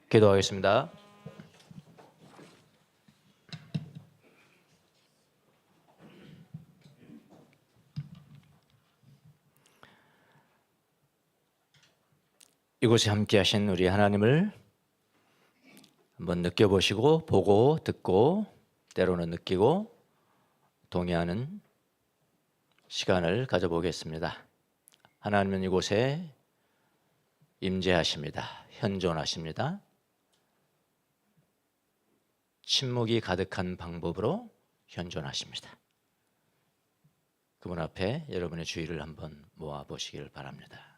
기도하겠습니다. 이곳에 함께 하신 우리 하나님을 한번 느껴보시고 보고 듣고 때로는 느끼고 동의하는 시간을 가져보겠습니다. 하나님은 이곳에 임재하십니다. 현존하십니다. 침묵이 가득한 방법으로 현존하십니다. 그분 앞에 여러분의 주의를 한번 모아보시길 바랍니다.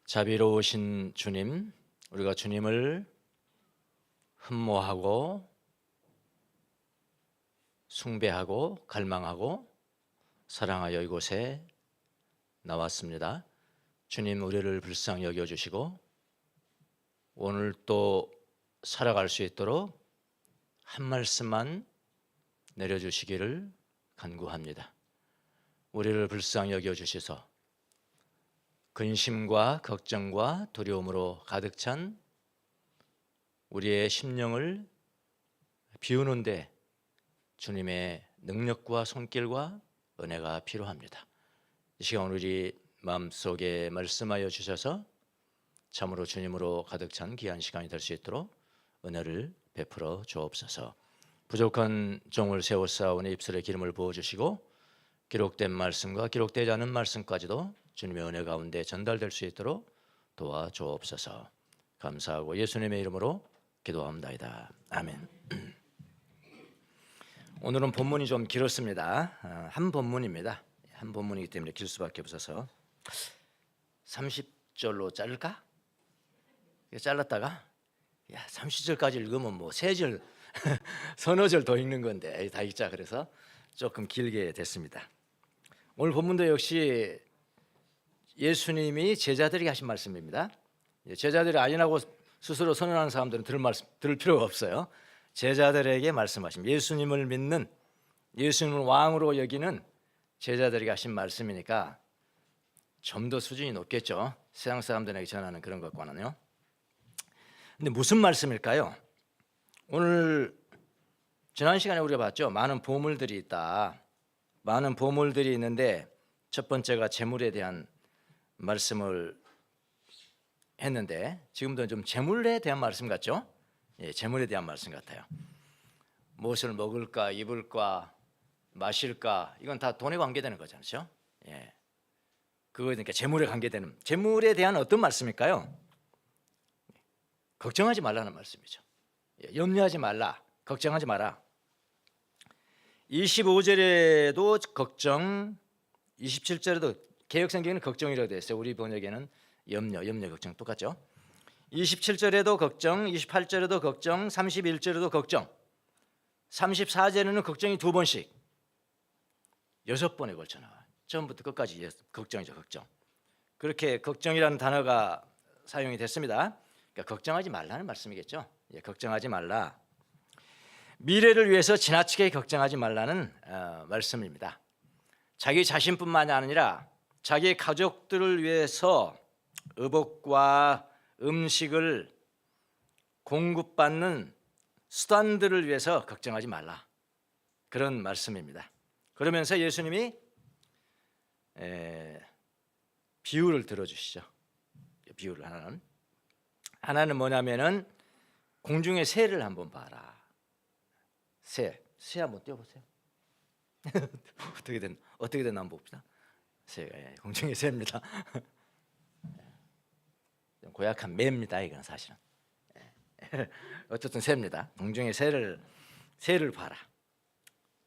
자비로우신 주님, 우리가 주님을 흠모하고 숭배하고 갈망하고 사랑하여 이곳에 나왔습니다. 주님, 우리를 불쌍히 여겨주시고 오늘 또 살아갈 수 있도록 한 말씀만 내려주시기를 간구합니다. 우리를 불쌍히 여겨주셔서 근심과 걱정과 두려움으로 가득 찬 우리의 심령을 비우는데 주님의 능력과 손길과 은혜가 필요합니다. 이 시간 우리 마음속에 말씀하여 주셔서 참으로 주님으로 가득 찬 귀한 시간이 될 수 있도록 은혜를 베풀어 주옵소서. 부족한 종을 세워싸우니 입술에 기름을 부어주시고 기록된 말씀과 기록되지 않은 말씀까지도 주님의 은혜 가운데 전달될 수 있도록 도와주옵소서. 감사하고 예수님의 이름으로 기도합니다. 아멘. 오늘은 본문이 좀 길었습니다. 한 본문입니다. 한 본문이기 때문에 길 수밖에 없어서 30절로 자를까? 잘랐다가 30절까지 읽으면 뭐 3절 서너 절 더 읽는 건데 다 읽자 그래서 조금 길게 됐습니다. 오늘 본문도 역시 예수님이 제자들에게 하신 말씀입니다. 제자들이 아니라고 스스로 선언하는 사람들은 들을 필요가 없어요. 제자들에게 말씀하십니다. 예수님을 믿는, 예수님을 왕으로 여기는 제자들에게 하신 말씀이니까 좀 더 수준이 높겠죠. 세상 사람들에게 전하는 그런 것과는요. 근데 무슨 말씀일까요? 오늘 지난 시간에 우리가 봤죠. 많은 보물들이 있다. 많은 보물들이 있는데 첫 번째가 재물에 대한 말씀을 했는데 지금도 좀 재물에 대한 말씀 같죠? 예, 재물에 대한 말씀 같아요. 무엇을 먹을까, 입을까, 마실까 이건 다 돈에 관계되는 거잖아요. 예, 그러니까 재물에 관계되는 재물에 대한 어떤 말씀일까요? 걱정하지 말라는 말씀이죠. 예, 염려하지 말라, 걱정하지 마라. 25절에도 걱정, 27절에도 개역성경에는 걱정이라고 되어 있어요. 우리 번역에는 염려, 걱정 똑같죠. 27절에도 걱정, 28절에도 걱정, 31절에도 걱정, 34절에는 걱정이 2번씩 6번에 걸쳐 나와요. 처음부터 끝까지 걱정이죠. 걱정. 그렇게 걱정이라는 단어가 사용이 됐습니다. 그러니까 걱정하지 말라는 말씀이겠죠. 예, 걱정하지 말라. 미래를 위해서 지나치게 걱정하지 말라는 말씀입니다. 자기 자신뿐만이 아니라 자기 가족들을 위해서 의복과 음식을 공급받는 수단들을 위해서 걱정하지 말라. 그런 말씀입니다. 그러면서 예수님이 비유를 들어주시죠. 비유를 하나는 뭐냐면은 공중의 새를 한번 봐라. 새 한번 띄워보세요. 어떻게 됐나 한번 봅시다. 새가 공중의 새입니다. 고약한 매입니다. 이건 사실은. 어쨌든 새입니다. 공중의 새를 봐라.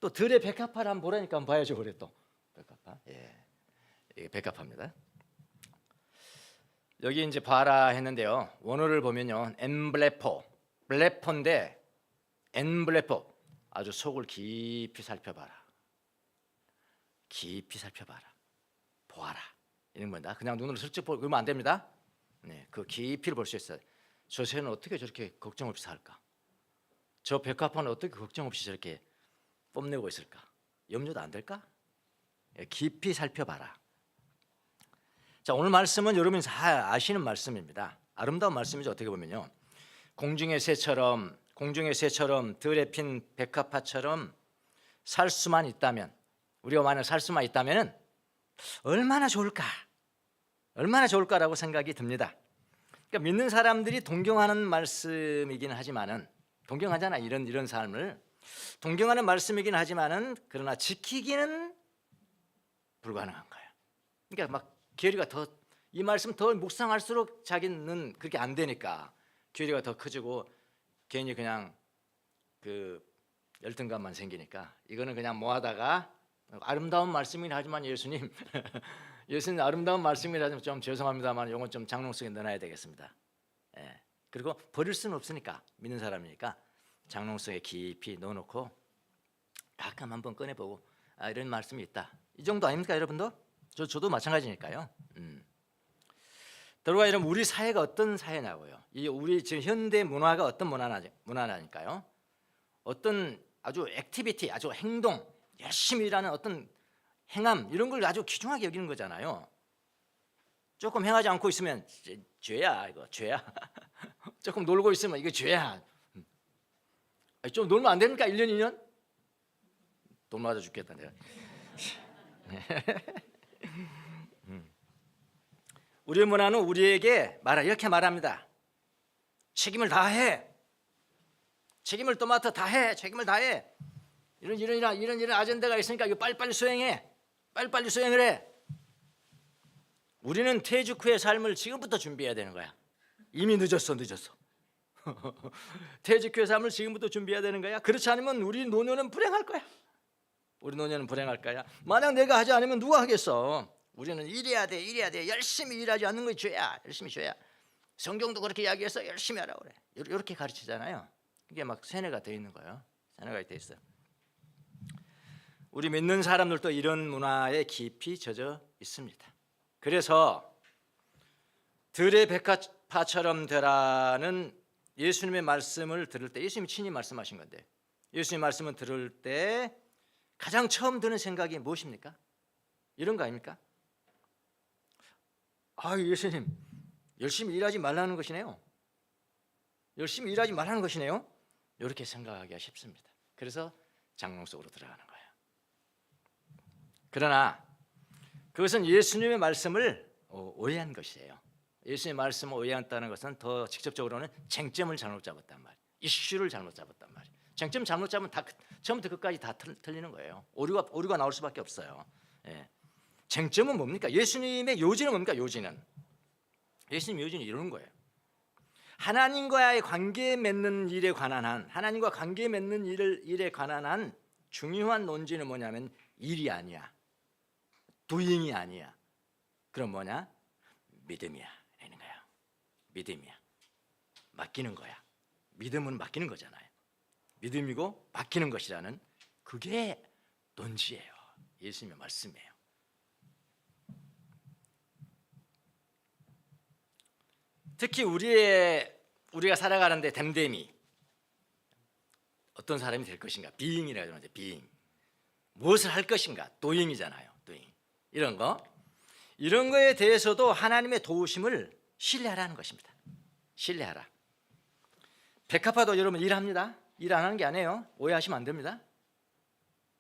또 들의 백합화를 한번 보라니까 한번 봐야죠. 그래 또 백합화. 예, 이게 백합화입니다. 여기 이제 봐라 했는데요. 원어를 보면요, 엠블레포, 블레포인데 엠블레포. 아주 속을 깊이 살펴봐라. 깊이 살펴봐라. 보아라. 이런 겁니다. 그냥 눈으로 슬쩍 보면 안 됩니다. 네, 그 깊이를 볼 수 있어요. 저 새는 어떻게 저렇게 걱정 없이 살까? 저 백합화는 어떻게 걱정 없이 저렇게 뽐내고 있을까? 염려도 안 될까? 예, 깊이 살펴봐라. 자, 오늘 말씀은 여러분이 잘 아시는 말씀입니다. 아름다운 말씀이죠. 어떻게 보면요, 공중의 새처럼 들에 핀 백합화처럼 살 수만 있다면, 우리가 만약 살 수만 있다면 얼마나 좋을까라고 생각이 듭니다. 그러니까 믿는 사람들이 동경하는 말씀이긴 하지만은, 동경하잖아, 이런 삶을 동경하는 말씀이긴 하지만은, 그러나 지키기는 불가능한 거예요. 그러니까 막 괴리가 더, 이 말씀 더 묵상할수록 자기는 그렇게 안 되니까 괴리가 더 커지고 괜히 그냥 그 열등감만 생기니까, 이거는 그냥 뭐 하다가, 아름다운 말씀이긴 하지만 예수님 아름다운 말씀이라 좀 죄송합니다만 이건 좀 장롱 속에 넣어놔야 되겠습니다. 예. 그리고 버릴 수는 없으니까, 믿는 사람이니까 장롱 속에 깊이 넣어놓고 가끔 한번 꺼내보고, 이런 말씀이 있다, 이 정도 아닙니까 여러분도? 저도 마찬가지니까요. 들어가 이러면 우리 사회가 어떤 사회냐고요. 이 우리 지금 현대 문화가 어떤 문화냐니까요. 어떤 아주 액티비티, 아주 행동, 열심히 일하는 어떤 행함, 이런 걸 아주 귀중하게 여기는 거잖아요. 조금 행하지 않고 있으면 죄야, 이거 죄야. 조금 놀고 있으면 이거 죄야. 좀 놀면 안 됩니까? 1년 2년? 돈 맞아 죽겠다 내가. 우리 문화는 우리에게 이렇게 말합니다. 책임을 다해. 책임을 또 맡아 다해. 책임을 다해. 이런 아젠다가 있으니까 이거 빨리빨리 수행해. 빨리빨리 수행을 해. 우리는 퇴직 후의 삶을 지금부터 준비해야 되는 거야. 이미 늦었어. 퇴직 후의 삶을 지금부터 준비해야 되는 거야. 그렇지 않으면 우리 노년은 불행할 거야. 만약 내가 하지 않으면 누가 하겠어? 우리는 일해야 돼. 열심히 일하지 않는 것이 죄야. 열심히 죄야. 성경도 그렇게 이야기해서 열심히 하라고 그래. 이렇게 가르치잖아요. 이게 막 세뇌가 돼 있는 거예요. 세뇌가 돼 있어요. 우리 믿는 사람들도 이런 문화에 깊이 젖어 있습니다. 그래서 들의 백합화처럼 되라는 예수님의 말씀을 들을 때, 예수님이 친히 말씀하신 건데, 예수님의 말씀을 들을 때 가장 처음 드는 생각이 무엇입니까? 이런 거 아닙니까? 예수님, 열심히 일하지 말라는 것이네요. 이렇게 생각하기가 쉽습니다. 그래서 장롱 속으로 들어가는 거예요. 그러나 그것은 예수님의 말씀을 오해한 것이에요. 예수님의 말씀을 오해한다는 것은 더 직접적으로는 쟁점을 잘못 잡았단 말이에요. 이슈를 잘못 잡았단 말이에요. 쟁점 잘못 잡으면 다 처음부터 끝까지 다 틀리는 거예요. 오류가 나올 수밖에 없어요. 예. 쟁점은 뭡니까? 예수님의 요지는 뭡니까? 예수님 요지는 이런 거예요. 하나님과의 관계 맺는 일에 관한 한 중요한 논지는 뭐냐면 일이 아니야, 도잉이 아니야. 그럼 뭐냐? 믿음이야. 라는 거야. 믿음이야. 맡기는 거야. 믿음은 맡기는 거잖아요. 믿음이고 맡기는 것이라는, 그게 논지예요. 예수님의 말씀이에요. 특히 우리가 살아가는데 댐댐이 어떤 사람이 될 것인가, 비잉이라고 하는데, 비잉, 무엇을 할 것인가, 도잉이잖아요. 도잉. 이런 거에 대해서도 하나님의 도우심을 신뢰하라는 것입니다. 신뢰하라. 백합화도 여러분 일합니다. 일 안 하는 게 아니에요. 오해하시면 안 됩니다.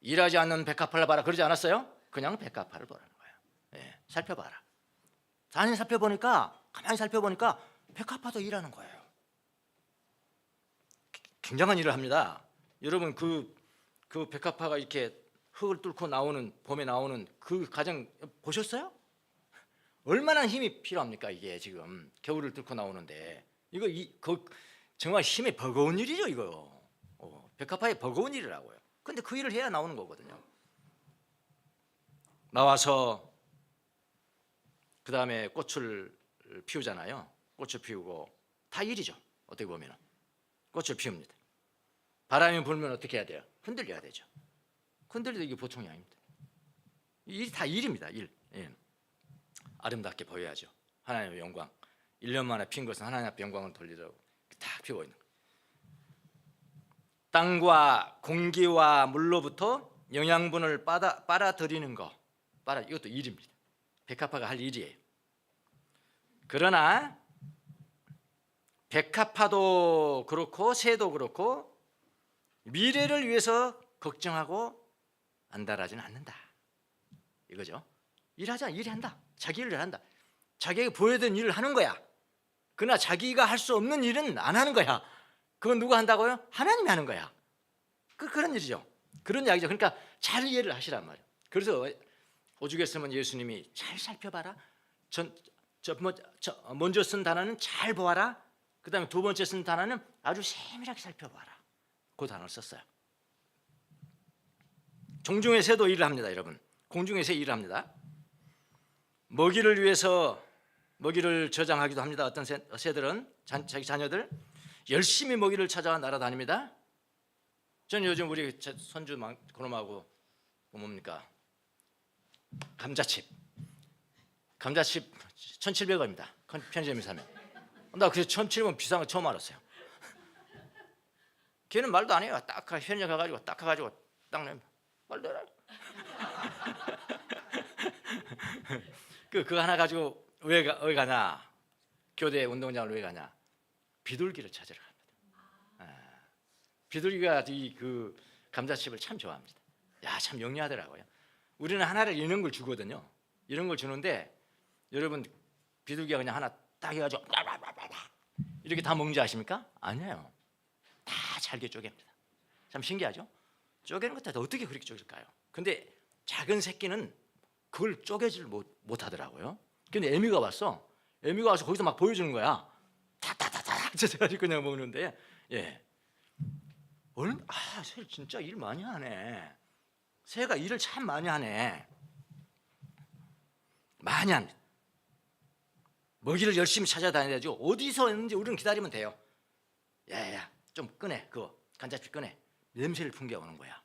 일하지 않는 백합화를 봐라 그러지 않았어요? 그냥 백합화를 보라는 거예요. 네, 살펴봐라. 가만히 살펴보니까 백합화도 일하는 거예요. 굉장한 일을 합니다. 여러분 그 백합화가 이렇게 흙을 뚫고 봄에 나오는 그 과정 보셨어요? 얼마나 힘이 필요합니까? 이게 지금 겨울을 뚫고 나오는데, 정말 힘이 버거운 일이죠. 이거 백합화의 버거운 일이라고요. 근데 그 일을 해야 나오는 거거든요. 나와서 그 다음에 꽃을 피우잖아요. 꽃을 피우고 다 일이죠. 어떻게 보면 꽃을 피웁니다. 바람이 불면 어떻게 해야 돼요? 흔들려야 되죠. 흔들리도 이게 보통이 아닙니다. 일이 다 일입니다. 일. 예. 아름답게 보여야죠. 하나님의 영광. 1년 만에 핀 것은 하나님 앞에 영광을 돌리려고 딱 피고 있는 거예요. 땅과 공기와 물로부터 영양분을 빨아들이는 거, 이것도 일입니다. 백합화가 할 일이에요. 그러나 백합화도 그렇고 새도 그렇고 미래를 위해서 걱정하고 안달하지는 않는다. 이거죠. 일하자, 일한다. 자기 일을 한다. 자기에게 보여야 되는 일을 하는 거야. 그러나 자기가 할 수 없는 일은 안 하는 거야. 그건 누가 한다고요? 하나님이 하는 거야. 그런 일이죠. 그런 이야기죠. 그러니까 잘 이해를 하시란 말이에요. 그래서 오죽했으면 예수님이 잘 살펴봐라. 먼저 쓴 단어는 잘 보아라. 그 다음에 두 번째 쓴 단어는 아주 세밀하게 살펴봐라. 그 단어를 썼어요. 종중의 새도 일을 합니다. 여러분, 공중의 새 일을 합니다. 먹이를 위해서 먹이를 저장하기도 합니다. 어떤 새들은 자기 자녀들 열심히 먹이를 찾아 날아다닙니다. 저는 요즘 우리 손주 그놈하고 뭡니까? 감자칩 1,700원입니다. 편의점에서 사면. 나 그래서 1,700원 비싼 거 처음 알았어요. 걔는 말도 안 해요. 딱 편의점 가가지고 딱 가가지고 딱 내면 말도 안 해요. 그거 하나 가지고 왜 가냐? 교대 운동장을 왜 가냐? 비둘기를 찾으러 갑니다. 비둘기가 그 감자칩을 참 좋아합니다. 야, 참 영리하더라고요. 우리는 하나를 이런 걸 주거든요. 이런 걸 주는데 여러분 비둘기가 그냥 하나 딱 해가지고 이렇게 다 먹는지 아십니까? 아니에요. 다 잘게 쪼갭니다. 참 신기하죠? 쪼개는 것도 어떻게 그렇게 쪼갤까요? 근데 작은 새끼는 그걸 쪼개질 못하더라고요. 근데 애미가 왔어. 애미가 와서 거기서 막 보여주는 거야. 타타타타 젖어가지고 그냥 먹는데, 예. 새 진짜 일 많이 하네. 새가 일을 참 많이 하네. 많이 합니다. 먹이를 열심히 찾아다녀야죠. 어디서 있는지 우리는 기다리면 돼요. 야야야, 좀 꺼내. 그거 간자치 꺼내. 냄새를 풍겨오는 거야.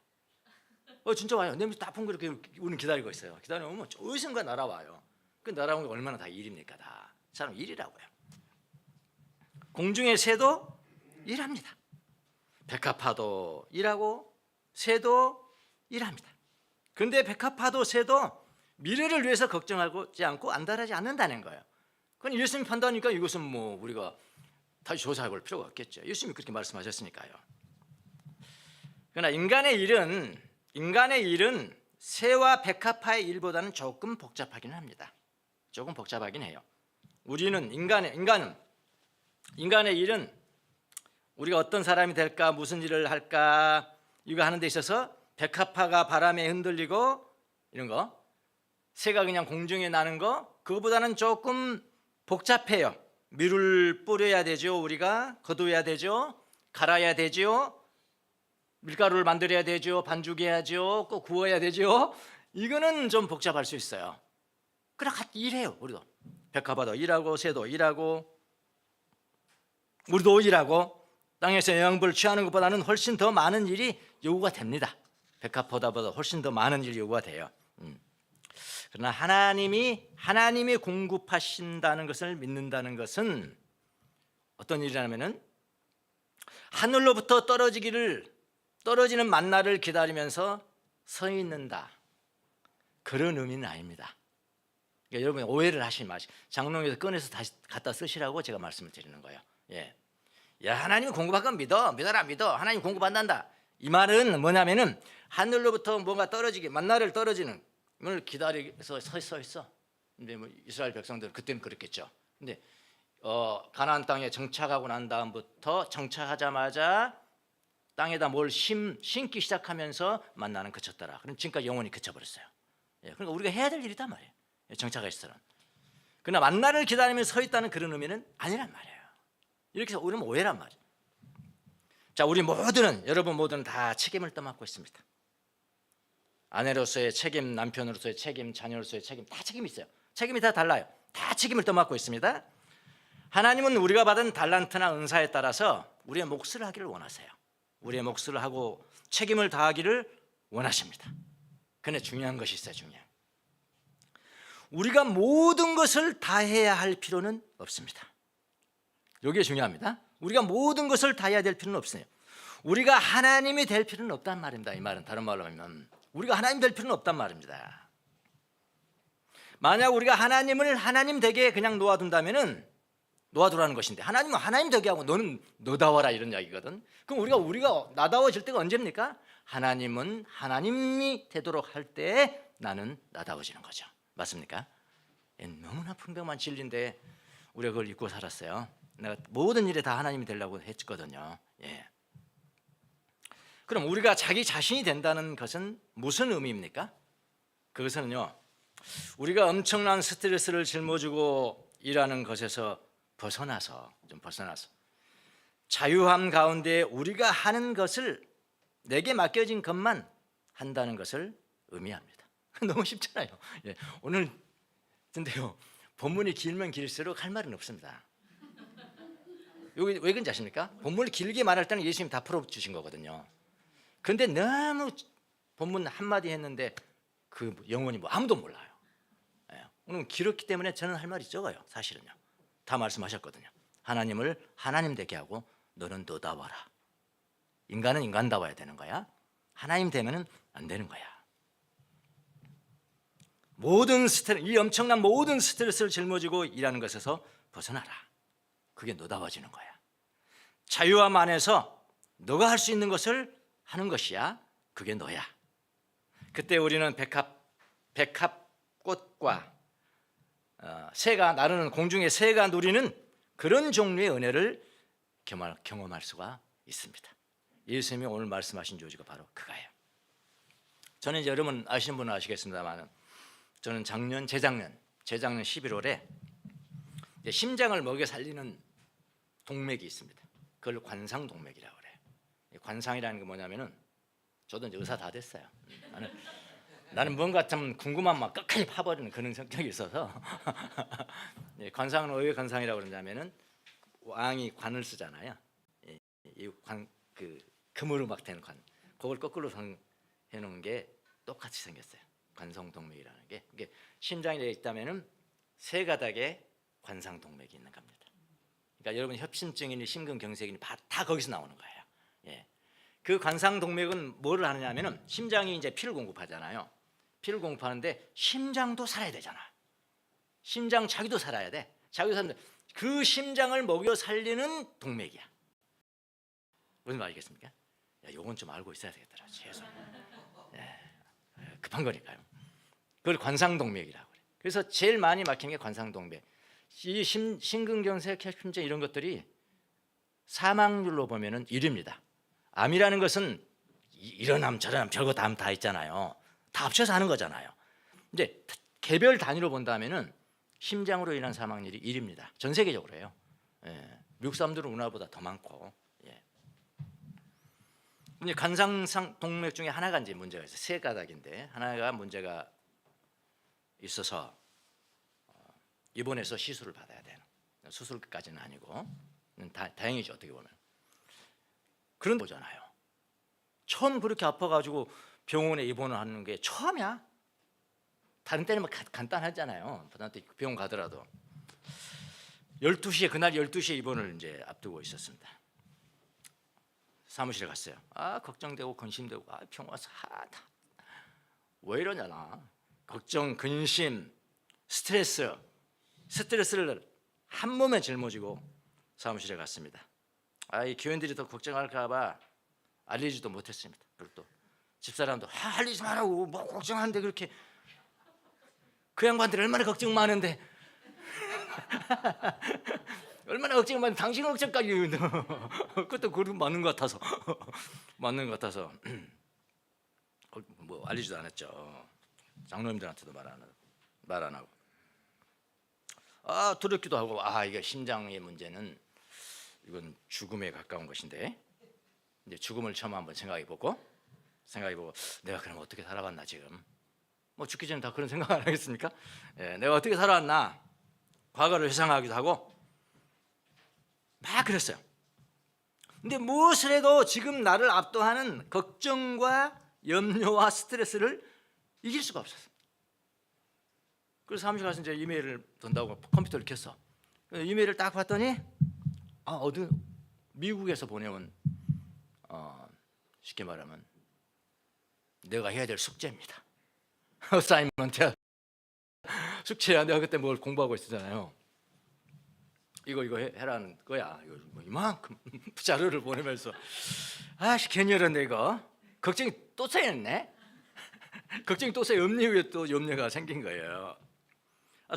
진짜 와요. 냄새 딱 풍겨 이렇게 우리는 기다리고 있어요. 기다리면 어디선가 날아와요. 그 날아오는 게 얼마나 다 일입니까? 다 사람 일이라고요. 공중의 새도 일합니다. 백합화도 일하고 새도 일합니다. 그런데 백합화도 새도 미래를 위해서 걱정하지 않고 안달하지 않는다는 거예요. 그건 예수님이 판단하니까 이것은 우리가 다시 조사해 볼 필요가 없겠죠. 예수님이 그렇게 말씀하셨으니까요. 그러나 인간의 일은 새와 백합화의 일보다는 조금 복잡하긴 합니다. 조금 복잡하긴 해요. 인간의 일은 우리가 어떤 사람이 될까, 무슨 일을 할까, 이거 하는 데 있어서 백합화가 바람에 흔들리고 이런 거, 새가 그냥 공중에 나는 거, 그거보다는 조금 복잡해요. 밀을 뿌려야 되죠. 우리가 거둬야 되죠. 갈아야 되죠. 밀가루를 만들어야 되죠. 반죽해야죠. 꼭 구워야 되죠. 이거는 좀 복잡할 수 있어요. 그러나 같이 일해요. 우리도 백합화도 일하고 새도 일하고 우리도 일하고 땅에서 영양분을 취하는 것보다는 훨씬 더 많은 일이 요구가 됩니다. 백합화보다 훨씬 더 많은 일이 요구가 돼요. 그러나 하나님이 공급하신다는 것을 믿는다는 것은 어떤 일이냐면은 하늘로부터 떨어지는 만나를 기다리면서 서 있는다, 그런 의미는 아닙니다. 그러니까 여러분 오해를 하시지 마시고 장롱에서 꺼내서 다시 갖다 쓰시라고 제가 말씀을 드리는 거예요. 예. 야, 하나님이 공급할 건 믿어라. 하나님 공급한단다. 이 말은 뭐냐면은 하늘로부터 뭔가 만나를 떨어지는 걸 기다려서 서 있어. 근데 이스라엘 백성들은 그때는 그랬겠죠. 근데 가나안 땅에 정착하고 난 다음부터 정착하자마자 땅에다 뭘 심기 시작하면서 만나는 그쳤더라. 그럼 지금까지 영원히 그쳐버렸어요. 예, 그러니까 우리가 해야 될 일이단 말이에요. 정착했을 때는. 그러나 만나를 기다리면서 서 있다는 그런 의미는 아니란 말이에요. 이렇게 해서 우리는 오해란 말이에요. 자, 여러분 모두는 다 책임을 떠맡고 있습니다. 아내로서의 책임, 남편으로서의 책임, 자녀로서의 책임, 다 책임이 있어요. 책임이 다 달라요. 다 책임을 떠맡고 있습니다. 하나님은 우리가 받은 달란트나 은사에 따라서 우리의 몫을 하기를 원하세요. 우리의 몫을 하고 책임을 다하기를 원하십니다. 그런데 중요한 것이 있어요. 우리가 모든 것을 다 해야 할 필요는 없습니다. 이게 중요합니다. 우리가 모든 것을 다 해야 될 필요는 없어요. 우리가 하나님이 될 필요는 없단 말입니다. 이 말은 다른 말로 하면 우리가 하나님 될 필요는 없단 말입니다. 만약 우리가 하나님을 하나님 되게 그냥 놓아둔다면은 놓아두라는 것인데, 하나님은 하나님 되게 하고 너는 너다워라 이런 이야기거든. 그럼 우리가 나다워질 때가 언제입니까? 하나님은 하나님이 되도록 할 때 나는 나다워지는 거죠. 맞습니까? 너무나 분명한 진리인데 우리가 그걸 잊고 살았어요. 내가 모든 일에 다 하나님이 되려고 했거든요. 그럼 우리가 자기 자신이 된다는 것은 무슨 의미입니까? 그것은요, 우리가 엄청난 스트레스를 짊어지고 일하는 것에서 벗어나서 자유함 가운데 우리가 하는 것을, 내게 맡겨진 것만 한다는 것을 의미합니다. 너무 쉽잖아요. 오늘 근데요, 본문이 길면 길수록 할 말은 없습니다. 여기 왜 그런지 아십니까? 본문을 길게 말할 때는 예수님이 다 풀어주신 거거든요. 근데 너무 본문 한마디 했는데 그 영혼이 아무도 몰라요. 오늘 길었기 때문에 저는 할 말이 적어요. 사실은요, 다 말씀하셨거든요. 하나님을 하나님 되게 하고 너는 너다워라. 인간은 인간다워야 되는 거야. 하나님 되면은 안 되는 거야. 이 엄청난 모든 스트레스를 짊어지고 일하는 것에서 벗어나라. 그게 너다워지는 거야. 자유함 안에서 너가 할 수 있는 것을 하는 것이야. 그게 너야. 그때 우리는 백합꽃과 새가 나르는, 공중의 새가 누리는 그런 종류의 은혜를 경험할 수가 있습니다. 예수님이 오늘 말씀하신 요지가 바로 그거예요. 저는 이제 여러분 아시는 분은 아시겠습니다만, 저는 재작년 11월에 심장을 먹여 살리는 동맥이 있습니다. 그걸 관상동맥이라고 그래요. 관상이라는 게 뭐냐면은, 저도 이제 의사 다 됐어요. 나는 뭔가 좀 궁금한 막 끝까지 파버리는 그런 성격이 있어서 관상은 왜 관상이라고 그러냐면은, 왕이 관을 쓰잖아요. 그 금으로 막 된 관, 그걸 거꾸로 해놓은 게 똑같이 생겼어요. 관성동맥이라는 게, 이게 심장에 있다면은 세 가닥의 관상동맥이 있는 겁니다. 그러니까 여러분 협심증이니 심근경색이니 다 거기서 나오는 거예요. 그 관상동맥은 뭐를 하느냐면은, 심장이 이제 피를 공급하잖아요. 피를 공급하는데 심장도 살아야 되잖아. 심장 자기도 살아야 돼. 자기도 사는데 그 심장을 먹여 살리는 동맥이야. 무슨 말이겠습니까? 요건 좀 알고 있어야 되겠더라. 급한 거니까요. 그걸 관상동맥이라고 그래. 그래서 제일 많이 막히는 게 관상동맥. 이 심근경색, 협심증 이런 것들이 사망률로 보면은 1위입니다. 암이라는 것은 이런 암 저런 암 별거 다 있잖아요. 다 합쳐서 하는 거잖아요. 이제 개별 단위로 본다면은 심장으로 인한 사망률이 1위입니다. 전 세계적으로 해요. 미국 사람들은 우리나라보다 더 많고. 근데 관상동맥 중에 하나가 이제 문제가 있어요. 세 가닥인데 하나가 문제가 있어서 입원해서 시술을 받아야 되는, 수술까지는 아니고 다행이죠, 어떻게 보면. 그런 거잖아요. 처음 그렇게 아파가지고 병원에 입원을 하는 게 처음이야. 다른 때는 막 간단하잖아요. 병원 가더라도 12시에, 그날 12시에 입원을 이제 앞두고 있었습니다. 사무실에 갔어요. 걱정되고 근심되고, 병원 와서 왜 이러냐 나. 걱정, 근심, 스트레스를 한 몸에 짊어지고 사무실에 갔습니다. 이 교인들이 더 걱정할까봐 알리지도 못했습니다. 그리고 또 집사람도 알리지 말라고, 뭐 걱정하는데 그렇게. 그 양반들 얼마나 걱정 많은데 얼마나 걱정 많은데 당신 걱정까지. 그것도 그런 맞는 것 같아서 뭐 알리지도 않았죠. 장로님들한테도 말 안 하고. 두렵기도 하고, 이게 심장의 문제는 이건 죽음에 가까운 것인데, 이제 죽음을 처음 한번 생각해보고 내가 그럼 어떻게 살아왔나, 지금 뭐 죽기 전에 다 그런 생각 안 하겠습니까? 내가 어떻게 살아왔나, 과거를 회상하기도 하고 막 그랬어요. 근데 무엇을 해도 지금 나를 압도하는 걱정과 염려와 스트레스를 이길 수가 없었어. 그래서 사무실 가서 이제 이메일을 돈다고 컴퓨터를 켰어. 이메일을 딱 봤더니 어디 미국에서 보내온 쉽게 말하면 내가 해야 될 숙제입니다. 어사이먼트야. 숙제야. 내가 그때 뭘 공부하고 있었잖아요. 이거 해라는 거야. 이거 뭐 이만큼 자료를 보내면서 괜히 이런데 이거 걱정이 또 쌓였네. 걱정이 또 쌓여 염려 위에 또 염려가 생긴 거예요.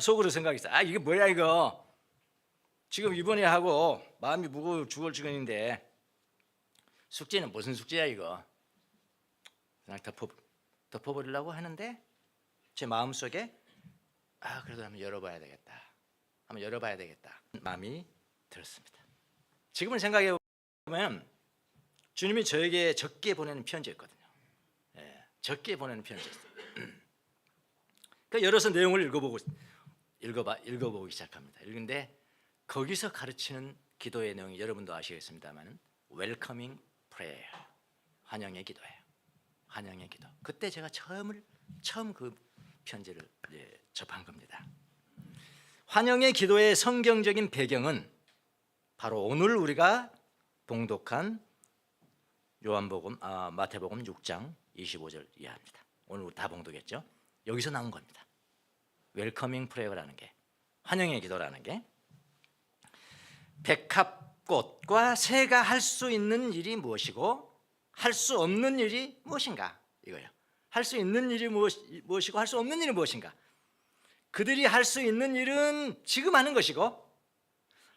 속으로 생각했어. 이게 뭐야 이거. 지금 이번에 하고 마음이 무거워 죽을 지경인데 숙제는 무슨 숙제야 이거. 그냥 덮어버리려고 하는데 제 마음속에 그래도 한번 열어봐야 되겠다 마음이 들었습니다. 지금은 생각해 보면 주님이 저에게 적게 보내는 편지였거든요. 적게 보내는 편지였어요. 그러니까 열어서 내용을 읽어보기 시작합니다. 읽는데 거기서 가르치는 기도의 내용이 여러분도 아시겠습니다만 웰커밍 프레이어, 환영의 기도예요. 환영의 기도. 그때 제가 처음 그 편지를 접한 겁니다. 환영의 기도의 성경적인 배경은 바로 오늘 우리가 봉독한 마태복음 6장 25절 이하입니다. 오늘 다 봉독했죠. 여기서 나온 겁니다. 웰커밍 프레이어라는 게, 환영의 기도라는 게 백합꽃과 새가 할 수 있는 일이 무엇이고 할 수 없는 일이 무엇인가 이거예요. 할 수 있는 일이 무엇이고 할 수 없는 일이 무엇인가. 그들이 할 수 있는 일은 지금 하는 것이고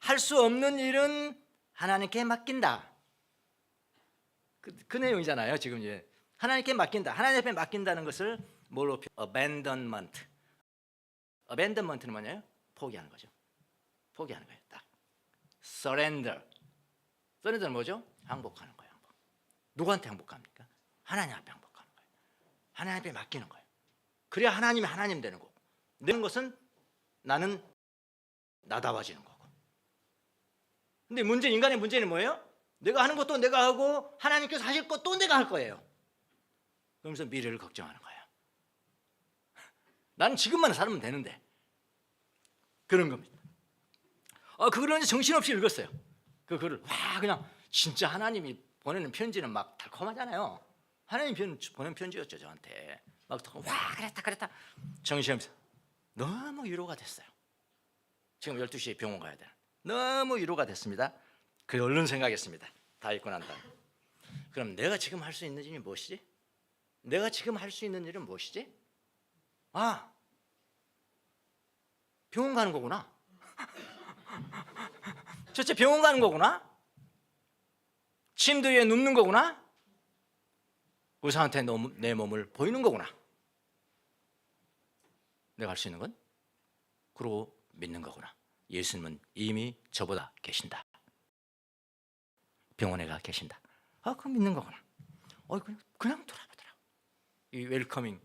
할 수 없는 일은 하나님께 맡긴다. 그 내용이잖아요. 지금 하나님께 맡긴다. 하나님 앞에 맡긴다는 것을 뭘로 abandonment. abandonment는 뭐냐요? 포기하는 거죠. 포기하는 거예요. 딱. surrender. surrender는 뭐죠? 항복하는 거예요. 항복. 누구한테 항복합니까? 하나님 앞에 항복하는 거예요. 하나님 앞에 맡기는 거예요. 그래야 하나님이 하나님 되는 거고. 내는 것은 나는 나다워지는 거고. 근데 인간의 문제는 뭐예요? 내가 하는 것도 내가 하고 하나님께서 하실 것도 내가 할 거예요. 그러면서 미래를 걱정하는 거예요. 나는 지금만 살면 되는데. 그런 겁니다. 그걸 이제 정신없이 읽었어요. 그 글을 그냥 진짜 하나님이 보내는 편지는 막 달콤하잖아요. 하나님 보낸 편지였죠 저한테. 막 그랬다 정신없이 너무 위로가 됐어요. 지금 12시에 병원 가야 돼요. 너무 위로가 됐습니다. 그 얼른 생각했습니다. 다 읽고 난 다음에 그럼 내가 지금 할 수 있는 일이 무엇이지? 내가 지금 할 수 있는 일은 무엇이지? 병원 가는 거구나. 첫째 병원 가는 거구나. 침대 위에 눕는 거구나. 의사한테 내 몸을 보이는 거구나. 내가 할 수 있는 건 그러고 믿는 거구나. 예수님은 이미 저보다 계신다. 병원에 가 계신다. 그럼 믿는 거구나. 그냥 돌아보더라고. 이 웰커밍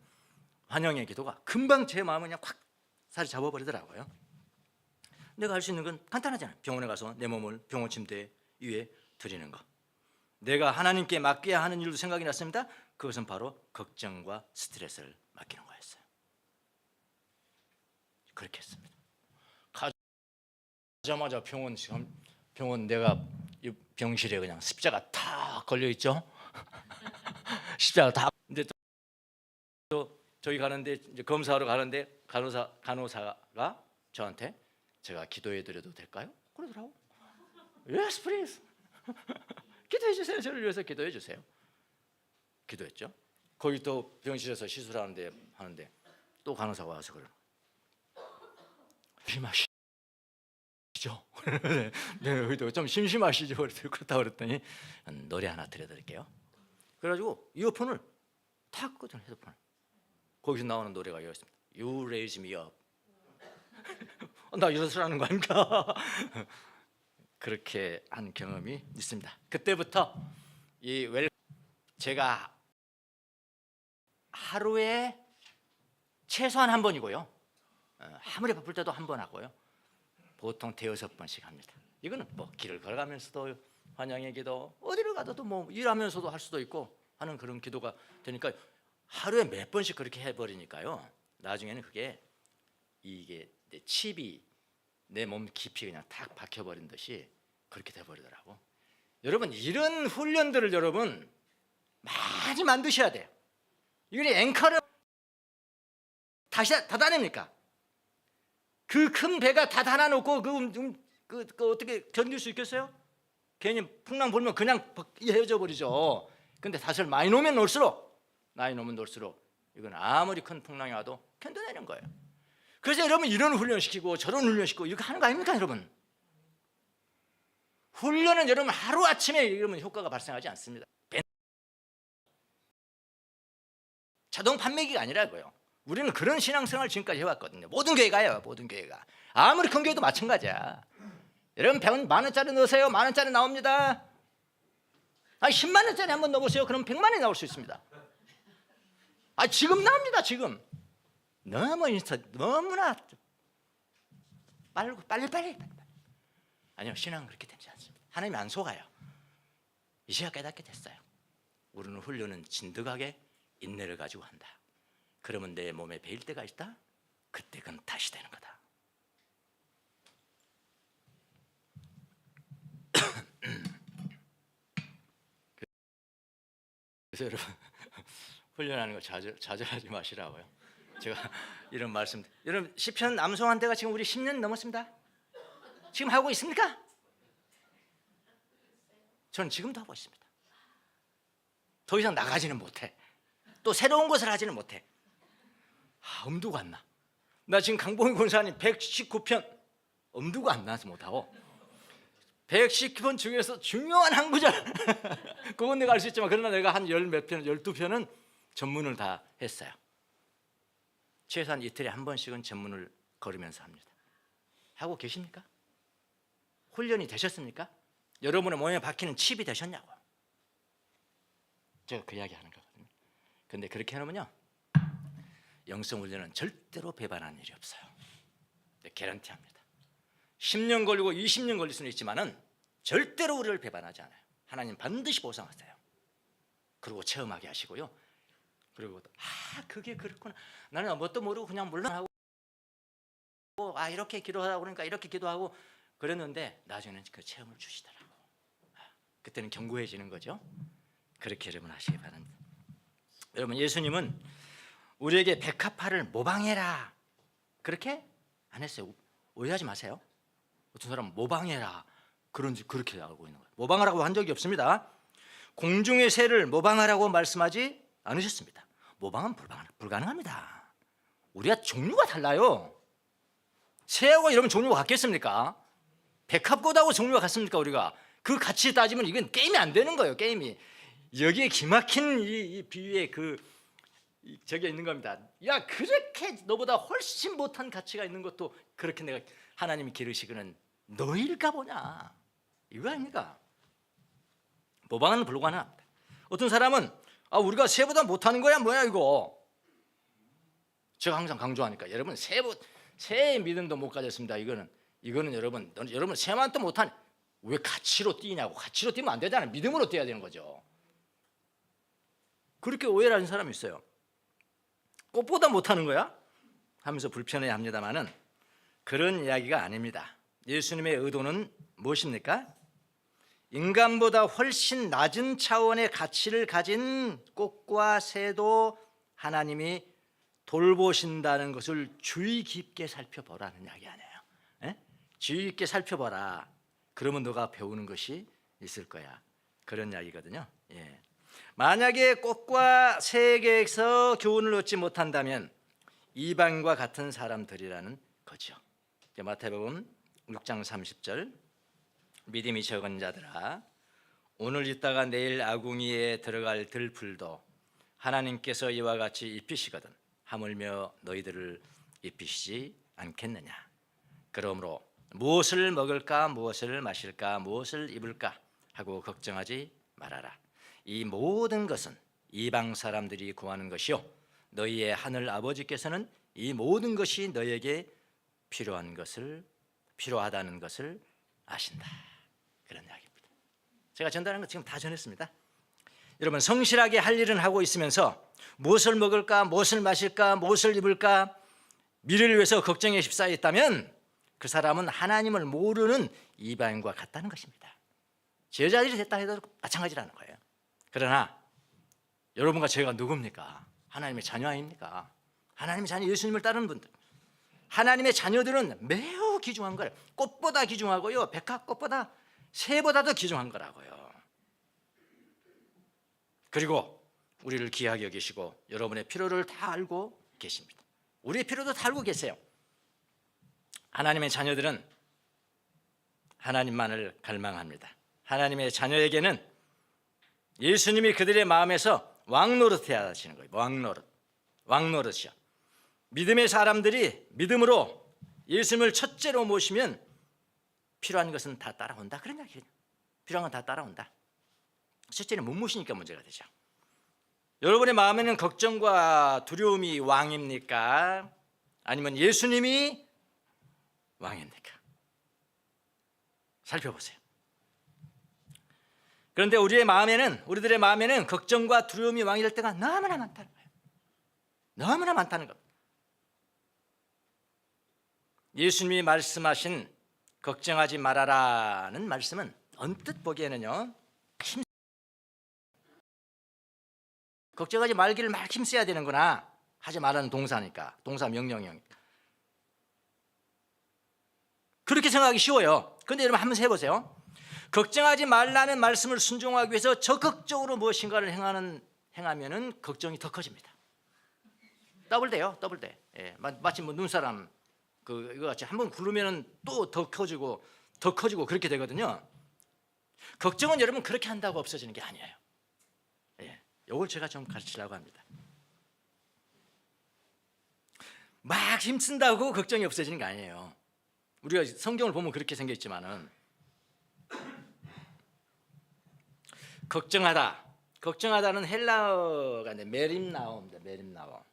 환영의 기도가 금방 제 마음을 그냥 확 살이 잡아버리더라고요. 내가 할 수 있는 건 간단하잖아요. 병원에 가서 내 몸을 병원 침대 위에 드리는 거. 내가 하나님께 맡겨야 하는 일도 생각이 났습니다. 그것은 바로 걱정과 스트레스를 맡기는 거였어요. 그렇게 했습니다. 가자마자 병원 내가 이 병실에 그냥 십자가 탁 걸려 있죠. 십자가 다. 근데 또 저희 가는데 이제 검사하러 가는데 간호사가 저한테 제가 기도해 드려도 될까요? 그러더라고. Yes, please. 기도해 주세요. 저를 위해서 기도해 주세요. 기도했죠. 거기 또 병실에서 시술하는데 또 간호사가 와서 그래요. 심하시죠? 네, 좀 심심하시죠? 그렇다고 그랬더니 노래 하나 들려드릴게요. 그래가지고 이어폰을 탁 꽂은 헤드폰을 거기서 나오는 노래가 이었습니다. You raise me up. 나 일어서라는 거 아닙니까? 그렇게 한 경험이 있습니다. 그때부터 제가 하루에 최소한 한 번이고요. 아무리 바쁠 때도 한 번 하고요. 보통 5-6번씩 합니다. 이거는 뭐 길을 걸어가면서도 환영의 기도, 어디를 가도 뭐 일하면서도 할 수도 있고 하는 그런 기도가 되니까 하루에 몇 번씩 그렇게 해버리니까요, 나중에는 그게 이게 내 칩이 내 몸 깊이 그냥 탁 박혀버린 듯이 그렇게 돼버리더라고. 여러분, 이런 훈련들을 여러분 많이 만드셔야 돼요. 이게 앵커를 다시 닫아냅니까? 그 큰 배가 다 닫아놓고 그 어떻게 견딜 수 있겠어요? 괜히 풍랑 불면 그냥 헤어져 버리죠. 근데 닷을 많이 놓으면 놓을수록, 나이 놓으면 놓을수록 이건 아무리 큰 풍랑이 와도 견뎌내는 거예요. 그래서 여러분 이런 훈련시키고 저런 훈련시키고 이렇게 하는 거 아닙니까 여러분? 훈련은 여러분 하루아침에 여러분 효과가 발생하지 않습니다. 자동 판매기가 아니라고요. 우리는 그런 신앙생활을 지금까지 해왔거든요. 모든 교회가요. 모든 교회가. 아무리 큰 교회도 마찬가지야. 여러분 100만 원짜리 넣으세요. 만 원짜리 나옵니다. 10만 원짜리 한번 넣어보세요. 그럼 100만 원이 나올 수 있습니다. 지금 나옵니다. 지금. 너무 너무나 빨리. 아니요, 신앙은 그렇게 되지 않습니다. 하나님이 안 속아요. 이제야 깨닫게 됐어요. 우리는 훈련은 진득하게 인내를 가지고 한다. 그러면 내 몸에 배일 때가 있다. 그때 그건 다시 되는 거다. 그래서 여러분 훈련하는 거 좌절하지 마시라고요. 제가 이런 말씀, 여러분 시편 암송한 데가 지금 우리 10년 넘었습니다. 지금 하고 있습니까? 저는 지금도 하고 있습니다. 더 이상 나가지는 못해. 또 새로운 것을 하지는 못해. 엄두가 안 나. 나 지금 강봉희 권사님 119편 엄두가 안 나서 못하고, 119편 중에서 중요한 한 구절 그건 내가 알 수 있지만, 그러나 내가 한 열 몇 편, 12편은 전문을 다 했어요. 최소한 이틀에 한 번씩은 전문을 걸으면서 합니다. 하고 계십니까? 훈련이 되셨습니까? 여러분의 몸에 박히는 칩이 되셨냐고요. 제가 그 이야기 하는 거거든요. 근데 그렇게 해놓으면요, 영성훈련은 절대로 배반하는 일이 없어요. 개런티합니다. 10년 걸리고 20년 걸릴 수는 있지만은 절대로 우리를 배반하지 않아요. 하나님 반드시 보상하세요. 그리고 체험하게 하시고요. 그리고 그게 그렇구나. 나는 뭣도 모르고 그냥 물러나고 이렇게 기도하다 그러니까 이렇게 기도하고 그랬는데 나중에는 그 체험을 주시더라고. 그때는 견고해지는 거죠. 그렇게 여러분 하시기 바랍니다. 여러분, 예수님은 우리에게 백합화를 모방해라 그렇게 안 했어요. 오해하지 마세요. 어떤 사람은 모방해라 그렇게 알고 있는 거예요. 모방하라고 한 적이 없습니다. 공중의 새를 모방하라고 말씀하지 않으셨습니다. 모방은 불가능합니다. 우리가 종류가 달라요. 새하고 이러면 종류가 같겠습니까? 백합꽃하고 종류가 같습니까? 우리가 그 가치 따지면 이건 게임이 안 되는 거예요. 게임이. 여기에 기막힌 이 비유에 저게 있는 겁니다. 야, 그렇게 너보다 훨씬 못한 가치가 있는 것도 그렇게 내가 하나님이 기르시기는 너일까 보냐, 이거 아닙니까? 모방은 불가능합니다. 어떤 사람은 우리가 새보다 못하는 거야 뭐야 이거. 제가 항상 강조하니까 여러분 새의 믿음도 못 가졌습니다. 이거는 여러분 새만 또 못하네. 왜 가치로 뛰냐고. 가치로 뛰면 안 되잖아요. 믿음으로 뛰어야 되는 거죠. 그렇게 오해를 하는 사람이 있어요. 꽃보다 못하는 거야? 하면서 불편해합니다만은 그런 이야기가 아닙니다. 예수님의 의도는 무엇입니까? 인간보다 훨씬 낮은 차원의 가치를 가진 꽃과 새도 하나님이 돌보신다는 것을 주의 깊게 살펴보라는 이야기 아니에요. 주의 깊게 살펴보라. 그러면 너가 배우는 것이 있을 거야. 그런 이야기거든요. 만약에 꽃과 새에게서 교훈을 얻지 못한다면 이방인과 같은 사람들이라는 거죠. 마태복음 6장 30절, 믿음이 적은 자들아, 오늘 있다가 내일 아궁이에 들어갈 들풀도 하나님께서 이와 같이 입히시거든 하물며 너희들을 입히시지 않겠느냐. 그러므로 무엇을 먹을까, 무엇을 마실까, 무엇을 입을까 하고 걱정하지 말아라. 이 모든 것은 이방 사람들이 구하는 것이요 너희의 하늘 아버지께서는 이 모든 것이 너희에게 필요하다는 것을 아신다. 그런 이야기입니다. 제가 전달한 거 지금 다 전했습니다. 여러분, 성실하게 할 일은 하고 있으면서 무엇을 먹을까, 무엇을 마실까, 무엇을 입을까 미래를 위해서 걱정에 휩싸여 있다면 그 사람은 하나님을 모르는 이방인과 같다는 것입니다. 제자들이 됐다 해도 마찬가지라는 거예요. 그러나 여러분과 제가 누굽니까? 하나님의 자녀 아닙니까? 하나님의 자녀, 예수님을 따르는 분들, 하나님의 자녀들은 매우 귀중한 걸, 꽃보다 귀중하고요, 백합꽃보다 새보다도 귀중한 거라고요. 그리고 우리를 귀하게 여기시고 여러분의 필요를 다 알고 계십니다. 우리의 필요도 다 알고 계세요. 하나님의 자녀들은 하나님만을 갈망합니다. 하나님의 자녀에게는 예수님이 그들의 마음에서 왕노릇해야 하시는 거예요. 왕노릇이요. 믿음의 사람들이 믿음으로 예수님을 첫째로 모시면 필요한 것은 다 따라온다, 그런 이야기예요. 필요한 건 다 따라온다. 첫째는 못 모시니까 문제가 되죠. 여러분의 마음에는 걱정과 두려움이 왕입니까? 아니면 예수님이 왕입니까? 살펴보세요. 그런데 우리들의 마음에는 걱정과 두려움이 왕이 될 때가 너무나 많다는 거예요. 너무나 많다는 겁니다. 예수님이 말씀하신 걱정하지 말아라는 말씀은 언뜻 보기에는요, 걱정하지 말기를 막 힘써야 되는구나, 하지 말라는 동사니까, 동사 명령형이니까 그렇게 생각하기 쉬워요. 그런데 여러분 한번 해보세요. 걱정하지 말라는 말씀을 순종하기 위해서 적극적으로 무엇인가를 행하면은 걱정이 더 커집니다. 더블돼요, 더블돼. 예, 마치 뭐 눈사람 이거 같이 한번 굴르면은 또 더 커지고 그렇게 되거든요. 걱정은 여러분 그렇게 한다고 없어지는 게 아니에요. 예, 이걸 제가 좀 가르치려고 합니다. 막 힘쓴다고 걱정이 없어지는 게 아니에요. 우리가 성경을 보면 그렇게 생겼지만은 걱정하다는 헬라어가 메림나오입니다. 메림나오.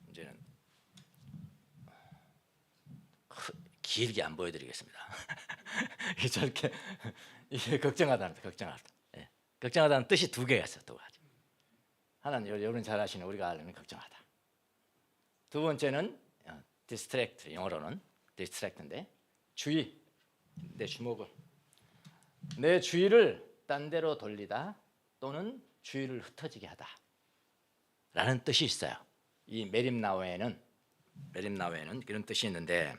이제는 길게 안 보여드리겠습니다. 저렇게 이게 걱정하다는 걱정하다. 예. 걱정하다는 뜻이 두 개가 있어요. 두 가지. 하나는 여러분 잘 아시는 우리가 아는 걱정하다. 두 번째는 distract, 영어로는 distract인데 주의, 내 주의를 딴 데로 돌리다 또는 주의를 흩어지게 하다 라는 뜻이 있어요. 이 메림나오에는 그런 뜻이 있는데,